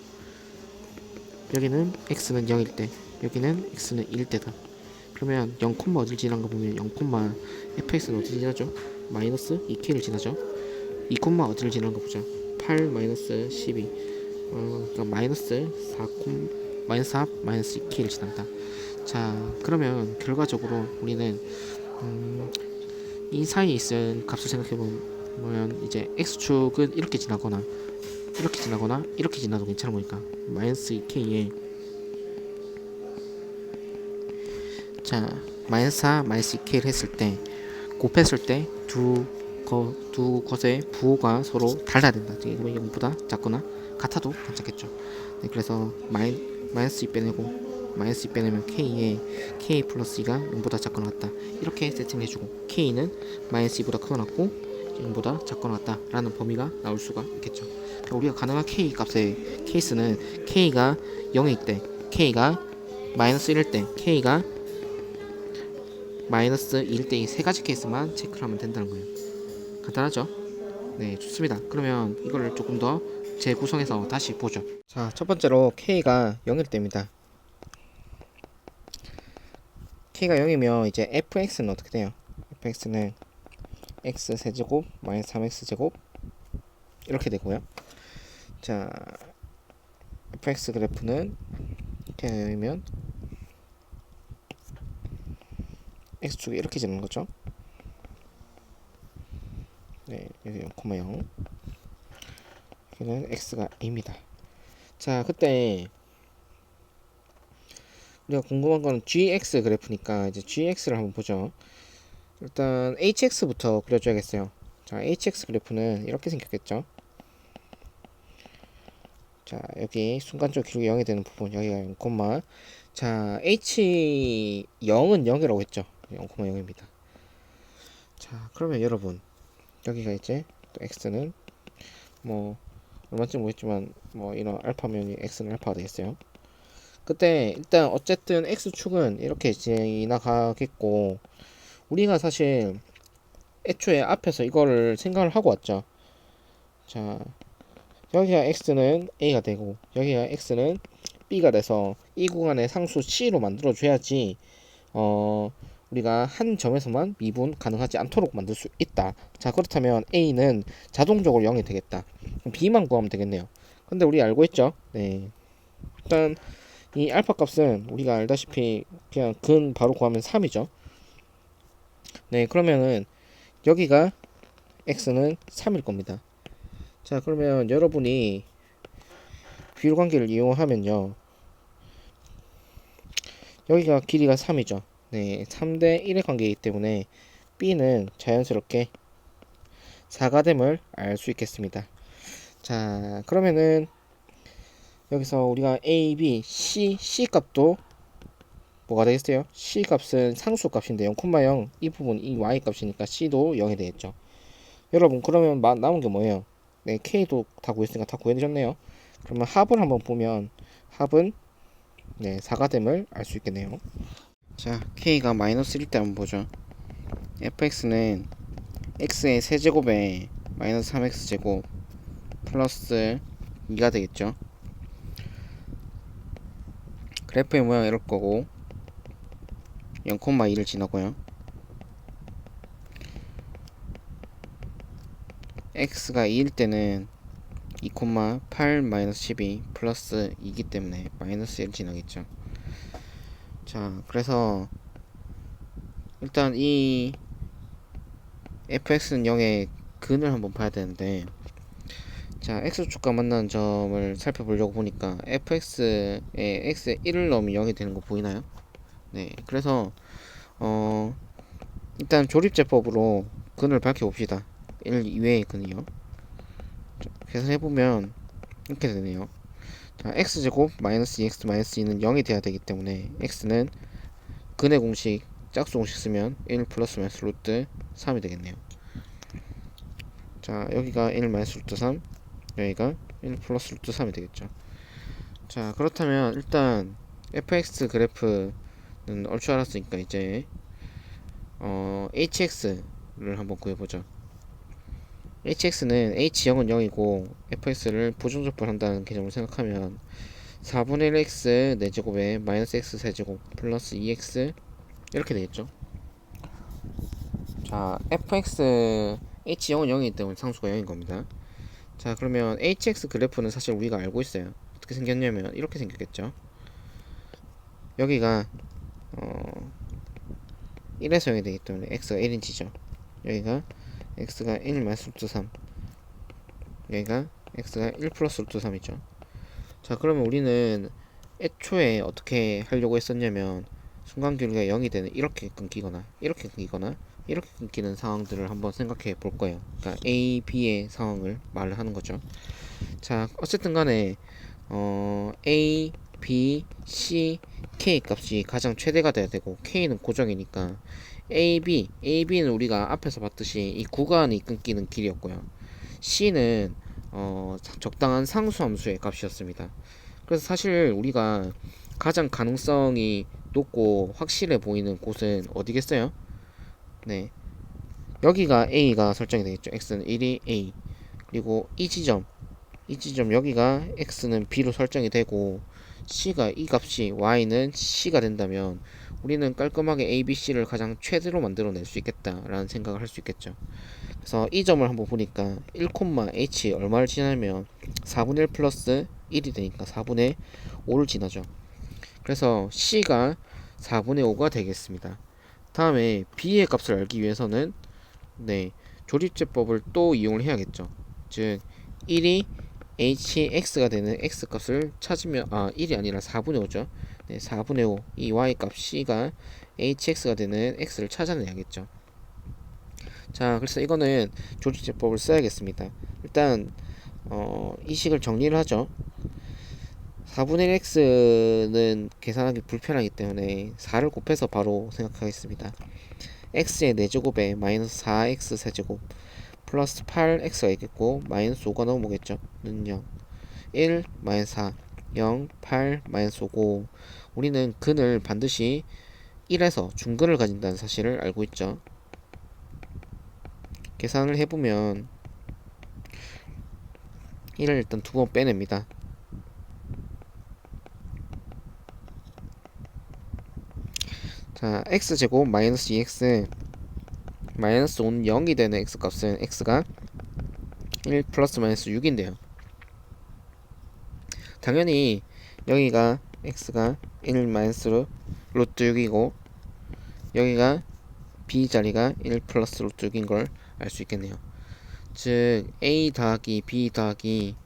여기는 x는 0일 때, 여기는 x는 1일 때다. 그러면 0, 어딜 지난 거 보면 0, fx는 어딜 지나죠? 마이너스 2k를 지나죠. 2, 어딜 지난 거 보자. 8, 마이너스 12, 그러니까 마이너스 4, 마이너스 2k를 지난다. 자, 그러면 결과적으로 우리는 이 사이에 있을 값을 생각해보면 이제 x축은 이렇게 지나거나 이렇게 지나거나 이렇게 지나도 괜찮은 거니까 마이너스 2k에 자 마이너스 4 마이너스 2k를 했을 때 곱했을 때 두 것의 부호가 서로 달라야 된다. 이게 0보다 작거나 같아도 괜찮겠죠. 네, 그래서 마이너스 2 빼내고 마이너스 2 빼내면 k에 k 플러스 2가 0보다 작거나 같다. 이렇게 세팅해주고 k는 마이너스 2보다 크거나 같고 0보다 작거나 같다 라는 범위가 나올 수가 있겠죠. 그러니까 우리가 가능한 k 값의 케이스는 k가 0일 때, k가 마이너스 1일 때, k가 마이너스 1일 때 이 세 가지 케이스만 체크를 하면 된다는 거예요. 간단하죠? 네, 좋습니다. 그러면 이거를 조금 더 재구성해서 다시 보죠. 자, 첫 번째로 k가 0일 때입니다. k가 0이면 이제 fx는 어떻게 돼요? fx는 x 세제곱 마이너스 3x 제곱 이렇게 되고요. 자, fx 그래프는 k가 0이면 x축이 이렇게 지는 거죠. 네, 여기 0,0, 여기는 x가 a입니다. 자, 그때 우리가 궁금한 거는 gx 그래프니까 이제 gx를 한번 보죠. 일단 hx부터 그려줘야겠어요. 자, hx 그래프는 이렇게 생겼겠죠. 자, 여기 순간적으로 기록이 0이 되는 부분, 여기가 0, 자, h 0은 0이라고 했죠. 0,0입니다. 자, 그러면 여러분 여기가 이제 또 x는 뭐 얼마인지 모르겠지만 뭐 이런 알파면 x는 알파가 되겠어요. 그때 일단 어쨌든 x축은 이렇게 지나가겠고, 우리가 사실 애초에 앞에서 이거를 생각을 하고 왔죠. 자, 여기가 x는 a가 되고 여기가 x는 b가 돼서 이 구간에 상수 c로 만들어 줘야지 우리가 한 점에서만 미분 가능하지 않도록 만들 수 있다. 자, 그렇다면 a는 자동적으로 0이 되겠다. b만 구하면 되겠네요. 근데 우리 알고 있죠? 네, 일단 이 알파 값은 우리가 알다시피 그냥 근 바로 구하면 3이죠. 네, 그러면은 여기가 x는 3일 겁니다. 자, 그러면 여러분이 비율 관계를 이용하면요. 여기가 길이가 3이죠. 네, 3대 1의 관계이기 때문에 b는 자연스럽게 4가 됨을 알 수 있겠습니다. 자, 그러면은 여기서 우리가 a, b, c 값도 뭐가 되겠어요? c 값은 상수 값인데 0,0 이 부분 이 y 값이니까 c도 0이 되겠죠. 여러분 그러면 남은 게 뭐예요? 네, k도 다 구했으니까 다 구해주셨네요. 그러면 합을 한번 보면 합은 네, 4가 됨을 알 수 있겠네요. 자, k가 마이너스 1일 때 한번 보죠. fx는 x의 세제곱에 마이너스 3x제곱 플러스 2가 되겠죠. 그래프의 모양 이럴 거고 0,2를 지나고요. x가 2일 때는 2,8 마이너스 12 플러스 2기 때문에 마이너스 1 지나겠죠. 자, 그래서 일단 이 fx는 0의 근을 한번 봐야 되는데, 자, x축과 만나는 점을 살펴보려고 보니까 fx에 x에 1을 넣으면 0이 되는 거 보이나요? 네, 그래서 일단 조립제법으로 근을 밝혀봅시다. 1 이외의 근이요. 계산해보면 이렇게 되네요. 자, x제곱 마이너스 2x 마이너스 2는 0이 돼야 되기 때문에 x는 근의 공식 짝수 공식 쓰면 1 플러스 마이너스 루트 3이 되겠네요. 자, 여기가 1 마이너스 루트 3, 여기가 1 플러스 루트 3이 되겠죠. 자, 그렇다면 일단 fx 그래프는 얼추 알았으니까 이제 hx를 한번 구해보죠. hx는 h0은 0이고 fx를 부정접근한다는 개념을 생각하면 4분의 1x 4제곱에 마이너스 x 세제곱 플러스 2x 이렇게 되겠죠. 자, fx h0은 0이기 때문에 상수가 0인 겁니다. 자, 그러면 hx 그래프는 사실 우리가 알고 있어요. 어떻게 생겼냐면 이렇게 생겼겠죠. 여기가 1에서 0이 되기 때문에 x가 1인치죠. 여기가 x가 1 마이너스 루트 3, 여기가 x가 1 플러스 루트 3이죠. 자, 그러면 우리는 애초에 어떻게 하려고 했었냐면 순간기울기가 0이 되는 이렇게 끊기거나 이렇게 끊기거나 이렇게 끊기는 상황들을 한번 생각해 볼 거예요. 그러니까 A, B의 상황을 말을 하는 거죠. 자, 어쨌든 간에 A, B, C, K 값이 가장 최대가 돼야 되고 K는 고정이니까 A, B는 우리가 앞에서 봤듯이 이 구간이 끊기는 길이었고요. C는 적당한 상수함수의 값이었습니다. 그래서 사실 우리가 가장 가능성이 높고 확실해 보이는 곳은 어디겠어요? 네, 여기가 A가 설정이 되겠죠. X는 1이 A, 그리고 이 지점 여기가 X는 B로 설정이 되고 C가 이 값이 Y는 C가 된다면 우리는 깔끔하게 A, B, C를 가장 최대로 만들어낼 수 있겠다라는 생각을 할 수 있겠죠. 그래서 이 점을 한번 보니까 1,h 얼마를 지나면 4분의 1 플러스 1이 되니까 4분의 5를 지나죠. 그래서 C가 4분의 5가 되겠습니다. 다음에 B의 값을 알기 위해서는 네, 조립제법을 또 이용을 해야겠죠. 즉 1이 hx가 되는 x 값을 찾으면 1이 아니라 4분의 5죠. 네, 4분의 5 이 y 값 c가 hx가 되는 x를 찾아내야겠죠. 자, 그래서 이거는 조립제법을 써야겠습니다. 일단 이 식을 정리를 하죠. 4분의 1x는 계산하기 불편하기 때문에 4를 곱해서 바로 생각하겠습니다. x의 4제곱에 마이너스 4x 세제곱 플러스 8x가 있겠고 마이너스 5가 넘어오겠죠. 는 0, 1 마이너스 4, 0, 8 마이너스 5고 우리는 근을 반드시 1에서 중근을 가진다는 사실을 알고 있죠. 계산을 해보면 1을 일단 2번 빼냅니다. 자, x제곱 마이너스 2x 마이너스 5는 0이 되는 x값은 x가 1 플러스 마이너스 6인데요. 당연히 여기가 x가 1 마이너스 루트 6이고 여기가 b 자리가 1 플러스 루트 6인 걸 알 수 있겠네요. 즉 a 더하기 b 더하기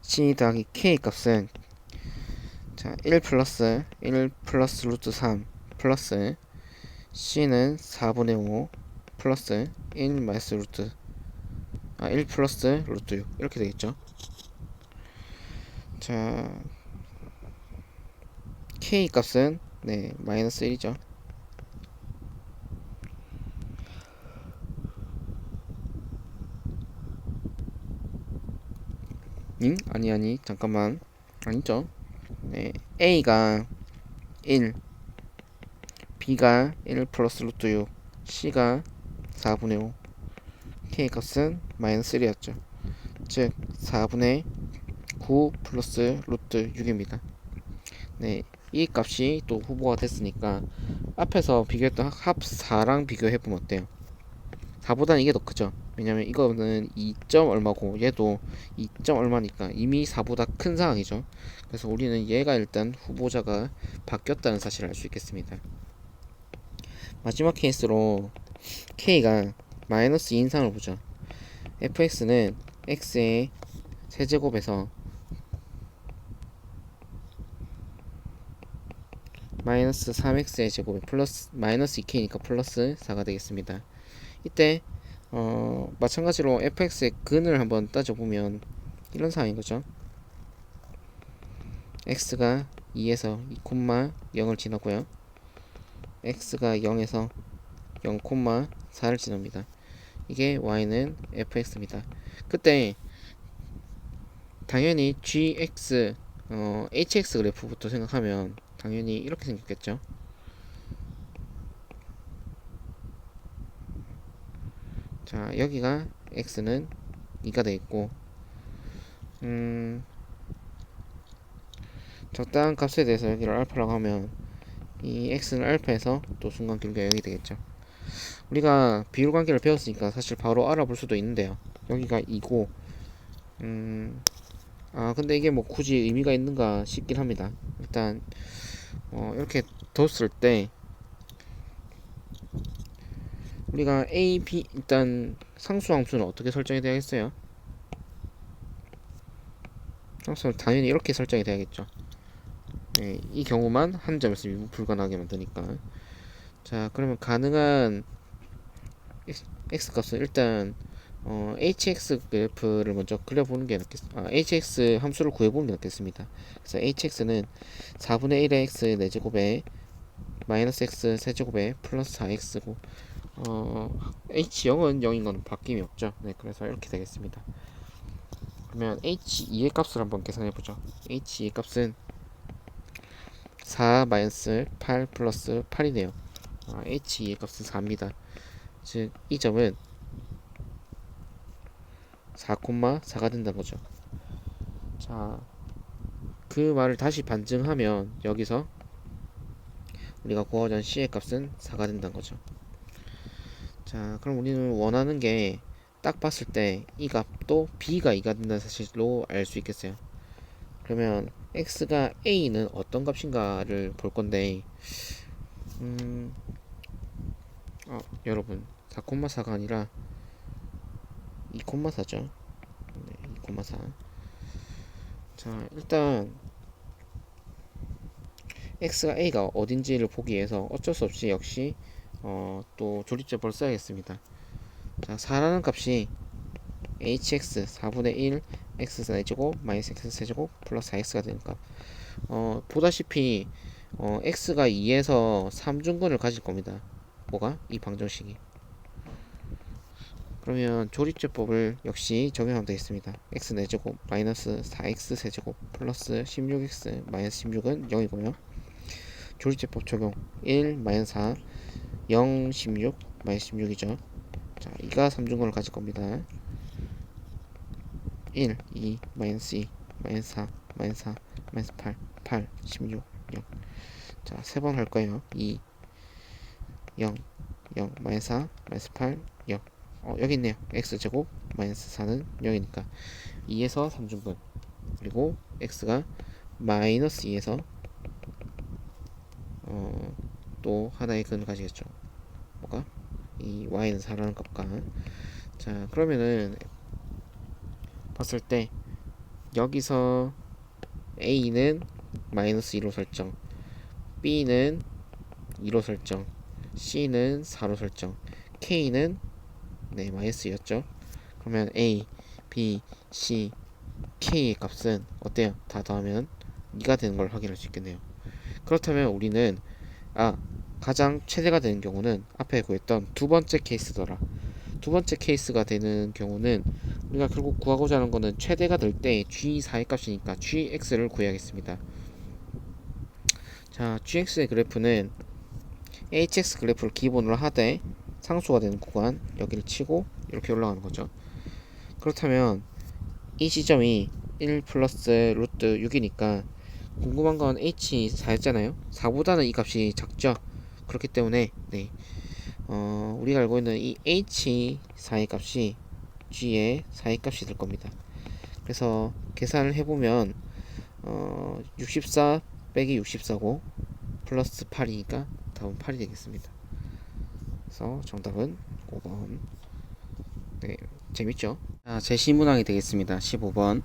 c 더하기 k 값은 자, 1 플러스 루트 3 플러스 c는 4분의 5 플러스 1 마이너스 루트 1 플러스 루트 6 이렇게 되겠죠. 자, k 값은 네 마이너스 1이죠. 아니 잠깐만 아니죠. 네, a가 1 b가 1 플러스 루트 6 c가 4분의 5 k 값은 마이너스 1이었죠. 즉 4분의 9 플러스 루트 6입니다. 네, 이 값이 또 후보가 됐으니까 앞에서 비교했던 합 4랑 비교해보면 어때요? 4보다는 이게 더 크죠. 왜냐면 이거는 2점 얼마고 얘도 2점 얼마니까 이미 4보다 큰 상황이죠. 그래서 우리는 얘가 일단 후보자가 바뀌었다는 사실을 알 수 있겠습니다. 마지막 케이스로 k가 마이너스 2인 상을 보죠. fx는 x의 세제곱에서 마이너스 3x의 제곱에 플러스 마이너스 2k니까 플러스 4가 되겠습니다. 이때 마찬가지로 fx의 근을 한번 따져보면 이런 상황인 거죠. x가 2에서 2,0을 지나고요. x가 0에서 0,4를 지납니다. 이게 y는 fx입니다. 그때 당연히 gx hx 그래프부터 생각하면 당연히 이렇게 생겼겠죠. 자, 여기가 x는 2가 되어 있고 적당한 값에 대해서 여기를 알파라고 하면 이 x는 알파에서 또 순간 길이가 0이 되겠죠. 우리가 비율 관계를 배웠으니까 사실 바로 알아볼 수도 있는데요. 여기가 2고 근데 이게 뭐 굳이 의미가 있는가 싶긴 합니다. 일단 이렇게 뒀을 때 우리가 a, b 일단 상수함수는 어떻게 설정이 되어야겠어요? 상수는 당연히 이렇게 설정이 돼야겠죠. 네, 이 경우만 한 점에서 미분 불가능하게 만드니까. 자, 그러면 가능한 x 값은 일단 hx 그래프를 먼저 그려보는 게 hx 함수를 구해보는 게 낫겠습니다. 그래서 hx는 4분의 1의 x 4제곱에 마이너스 x 세제곱에 플러스 4x고 h0은 0인 건 바뀜이 없죠. 네, 그래서 이렇게 되겠습니다. 그러면 h2의 값을 한번 계산해보죠. h2의 값은 4 마이너스 8 플러스 8이네요. h2의 값은 4입니다. 즉 이 점은 4,4가 된다는 거죠. 자, 그 말을 다시 반증하면 여기서 우리가 구하던 c의 값은 4가 된다는 거죠. 자, 그럼 우리는 원하는 게 딱 봤을 때 이 값도 b가 2가 된다는 사실로 알 수 있겠어요. 그러면 x가 a는 어떤 값인가를 볼 건데 여러분 4,4가 아니라 2,4죠. 네, 2,4. 자, 일단 x가 a가 어딘지를 보기 위해서 어쩔 수 없이 역시 또 조립제법을 써야겠습니다. 자, 4라는 값이 hx 4분의 1 x 4제곱 마이너스 x 세제곱 플러스 4x가 되니까 보다시피 x가 2에서 3중근을 가질 겁니다. 뭐가? 이 방정식이. 그러면 조립제법을 역시 적용하면 되겠습니다. x 4제곱 마이너스 4x 세제곱 플러스 16x 마이너스 16은 0이고요. 조립제법 적용 1 마이너스 4 0 16 마이너스 16이죠. 자, 2가 3중근을 가질 겁니다. 1 2 마이너스 2 마이너스 4 마이너스 4 마이너스 8 8 16 0. 자, 세 번 할 거예요. 2 0 0 마이너스 4 마이너스 8 0. 여기 있네요. x제곱 마이너스 4는 0이니까 2에서 3중근 그리고 x가 마이너스 2에서 또 하나의 근을 가지겠죠. 뭐가? 이 y는 4라는 값과. 자, 그러면은 봤을 때 여기서 a는 마이너스 2로 설정, b는 2로 설정, c는 4로 설정, k는 네 마이너스 2였죠. 그러면 a, b, c, k의 값은 어때요? 다 더하면 2가 되는 걸 확인할 수 있겠네요. 그렇다면 우리는 가장 최대가 되는 경우는 앞에 구했던 두 번째 케이스더라. 두 번째 케이스가 되는 경우는 우리가 결국 구하고자 하는 거는 최대가 될 때 g4의 값이니까 gx를 구해야겠습니다. 자, gx의 그래프는 hx 그래프를 기본으로 하되 상수가 되는 구간 여기를 치고 이렇게 올라가는 거죠. 그렇다면 이 지점이 1 플러스 루트 6이니까 궁금한 건 h4였잖아요. 4보다는 이 값이 작죠. 그렇기 때문에 네, 우리가 알고 있는 이 h4의 값이 g의 4의 값이 될 겁니다. 그래서 계산을 해보면 64 빼기 64고 플러스 8이니까 답은 8이 되겠습니다. 그래서 정답은 5번. 네, 재밌죠? 자, 제 시문항이 되겠습니다. 15번.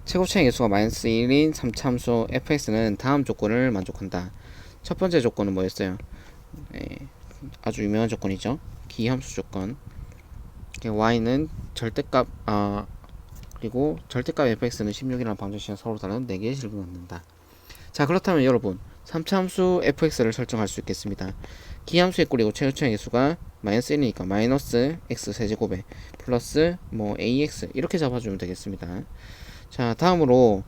최고차의 개수가 마이너스 1인 3차함수 fx는 다음 조건을 만족한다. 첫 번째 조건은 뭐였어요? 네, 아주 유명한 조건이죠. 기함수 조건. y는 절대값 그리고 절대값 fx는 16이라는 방정식과 서로 다른 4개의 실근을 갖는다. 자, 그렇다면 여러분 3차함수 fx를 설정할 수 있겠습니다. 기함수의 꼴이고 최고차의 개수가 마이너스 1이니까 마이너스 x 세제곱에 플러스 ax 이렇게 잡아주면 되겠습니다. 자, 다음으로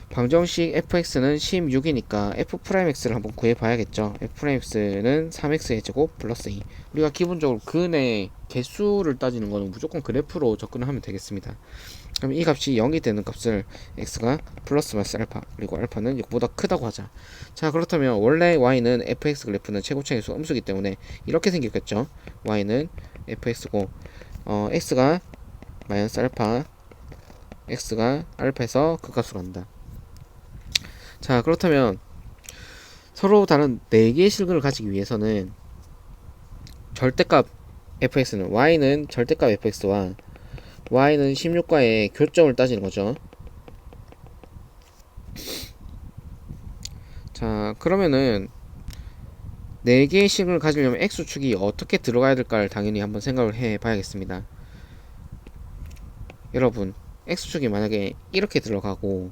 방정식 fx는 16이니까 f'x를 한번 구해봐야겠죠. f'x는 3x의 제곱 플러스 2. 우리가 기본적으로 근의 개수를 따지는 거는 무조건 그래프로 접근을 하면 되겠습니다. 그럼 이 값이 0이 되는 값을 x가 플러스 마이너스 알파, 그리고 알파는 6보다 크다고 하자. 자, 그렇다면 원래 y는 fx 그래프는 최고차의 개수가 음수기 때문에 이렇게 생겼겠죠. y는 fx고 x가 마이너스 알파, x가 알파에서 극값으로 간다. 자, 그렇다면 서로 다른 4개의 실근을 가지기 위해서는 절대값 fx는 y는 절대값 fx와 y는 16과의 교점을 따지는 거죠. 자, 그러면은 4개의 실근을 가지려면 x축이 어떻게 들어가야 될까를 당연히 한번 생각을 해 봐야겠습니다. 여러분, x축이 만약에 이렇게 들어가고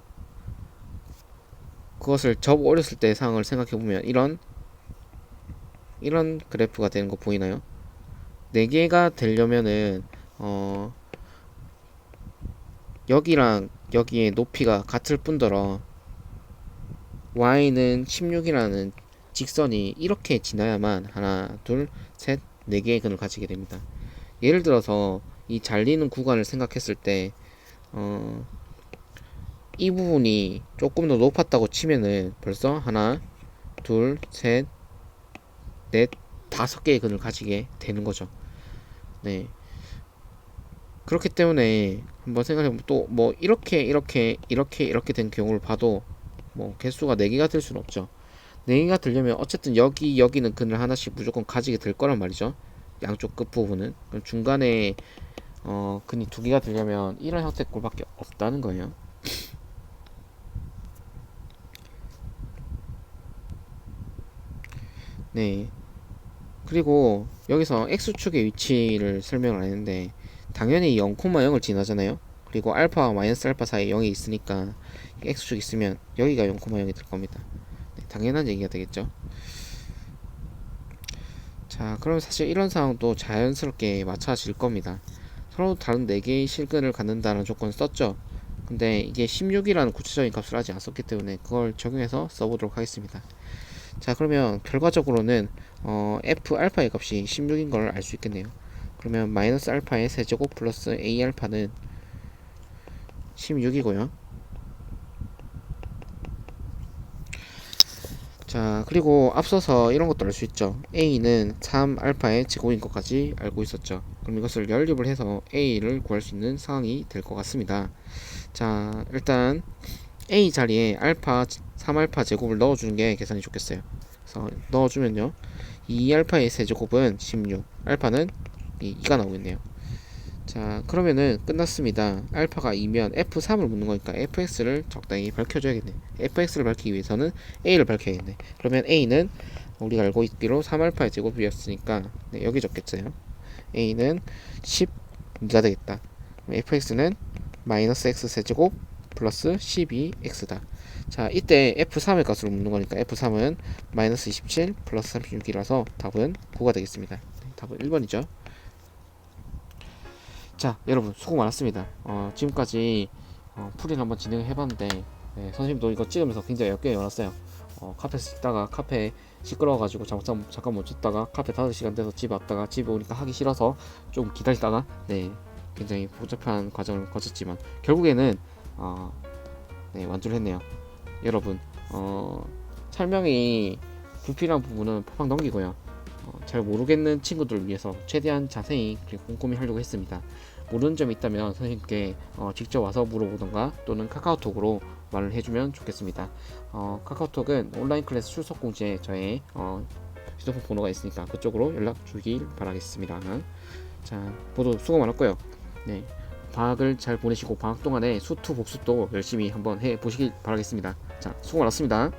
그것을 접 올렸을 때의 상황을 생각해보면 이런 그래프가 되는 거 보이나요? 4개가 되려면은 여기랑 여기의 높이가 같을 뿐더러 y는 16이라는 직선이 이렇게 지나야만 하나, 둘, 셋, 4개의 근을 가지게 됩니다. 예를 들어서 이 잘리는 구간을 생각했을 때 이 부분이 조금 더 높았다고 치면은 벌써 하나, 둘, 셋, 넷, 5개의 근을 가지게 되는 거죠. 네. 그렇기 때문에 한번 생각해보면 또 뭐 이렇게 된 경우를 봐도 개수가 4개가 될 수는 없죠. 4개가 되려면 어쨌든 여기는 근을 하나씩 무조건 가지게 될 거란 말이죠. 양쪽 끝 부분은. 그럼 중간에 근이 2개가 되려면 이런 형태의 꼴밖에 없다는 거예요. 네. 그리고 여기서 x축의 위치를 설명을 안 했는데 당연히 0,0을 지나잖아요. 그리고 알파와 마이너스 알파 사이에 0이 있으니까 x축 있으면 여기가 0,0이 될 겁니다. 네, 당연한 얘기가 되겠죠. 자, 그럼 사실 이런 상황도 자연스럽게 맞춰질 겁니다. 서로 다른 4개의 실근을 갖는다는 조건을 썼죠. 근데 이게 16이라는 구체적인 값을 하지 않았기 때문에 그걸 적용해서 써보도록 하겠습니다. 자, 그러면 결과적으로는 f 알파의 값이 16인 걸 알 수 있겠네요. 그러면 마이너스 알파의 세제곱 플러스 a 알파는 16이고요. 자, 그리고 앞서서 이런 것도 알 수 있죠. a는 3알파의 제곱인 것까지 알고 있었죠. 그럼 이것을 연립을 해서 a를 구할 수 있는 상황이 될 것 같습니다. 자, 일단 a 자리에 알파 3알파 제곱을 넣어주는 게 계산이 좋겠어요. 그래서 넣어주면요, 2알파의 세제곱은 16, 알파는 2가 나오겠네요. 자, 그러면은 끝났습니다. 알파가 2면 f3을 묻는 거니까 fx를 적당히 밝혀줘야겠네. fx를 밝히기 위해서는 a를 밝혀야겠네. 그러면 a는 우리가 알고 있기로 3알파의 제곱이었으니까 네, 여기 적겠어요. a는 12가 되겠다. fx는 마이너스 x 세제곱 플러스 12x다. 자, 이때 f3의 값으로 묻는 거니까 f3은 마이너스 27 플러스 36이라서 답은 9가 되겠습니다. 네, 답은 1번이죠. 자, 여러분 수고 많았습니다. 지금까지 풀이를 한번 진행을 해봤는데, 네, 선생님도 이거 찍으면서 굉장히 역경이 많았어요. 카페에서 찍다가 카페 시끄러워가지고 잠깐 멈췄다가 카페 5시간 돼서 집에 왔다가 집에 오니까 하기 싫어서 좀 기다리다가, 네, 굉장히 복잡한 과정을 거쳤지만 결국에는 네, 완주를 했네요. 여러분, 설명이 불필요한 부분은 팍팍 넘기고요. 잘 모르겠는 친구들을 위해서 최대한 자세히 그리고 꼼꼼히 하려고 했습니다. 모르는 점이 있다면 선생님께 직접 와서 물어보던가 또는 카카오톡으로 말을 해주면 좋겠습니다. 카카오톡은 온라인 클래스 출석 공지에 저의 휴대폰 번호가 있으니까 그쪽으로 연락 주길 바라겠습니다. 자, 모두 수고 많았고요. 네, 방학을 잘 보내시고 방학 동안에 수투 복습도 열심히 한번 해 보시길 바라겠습니다. 자, 수고 많았습니다.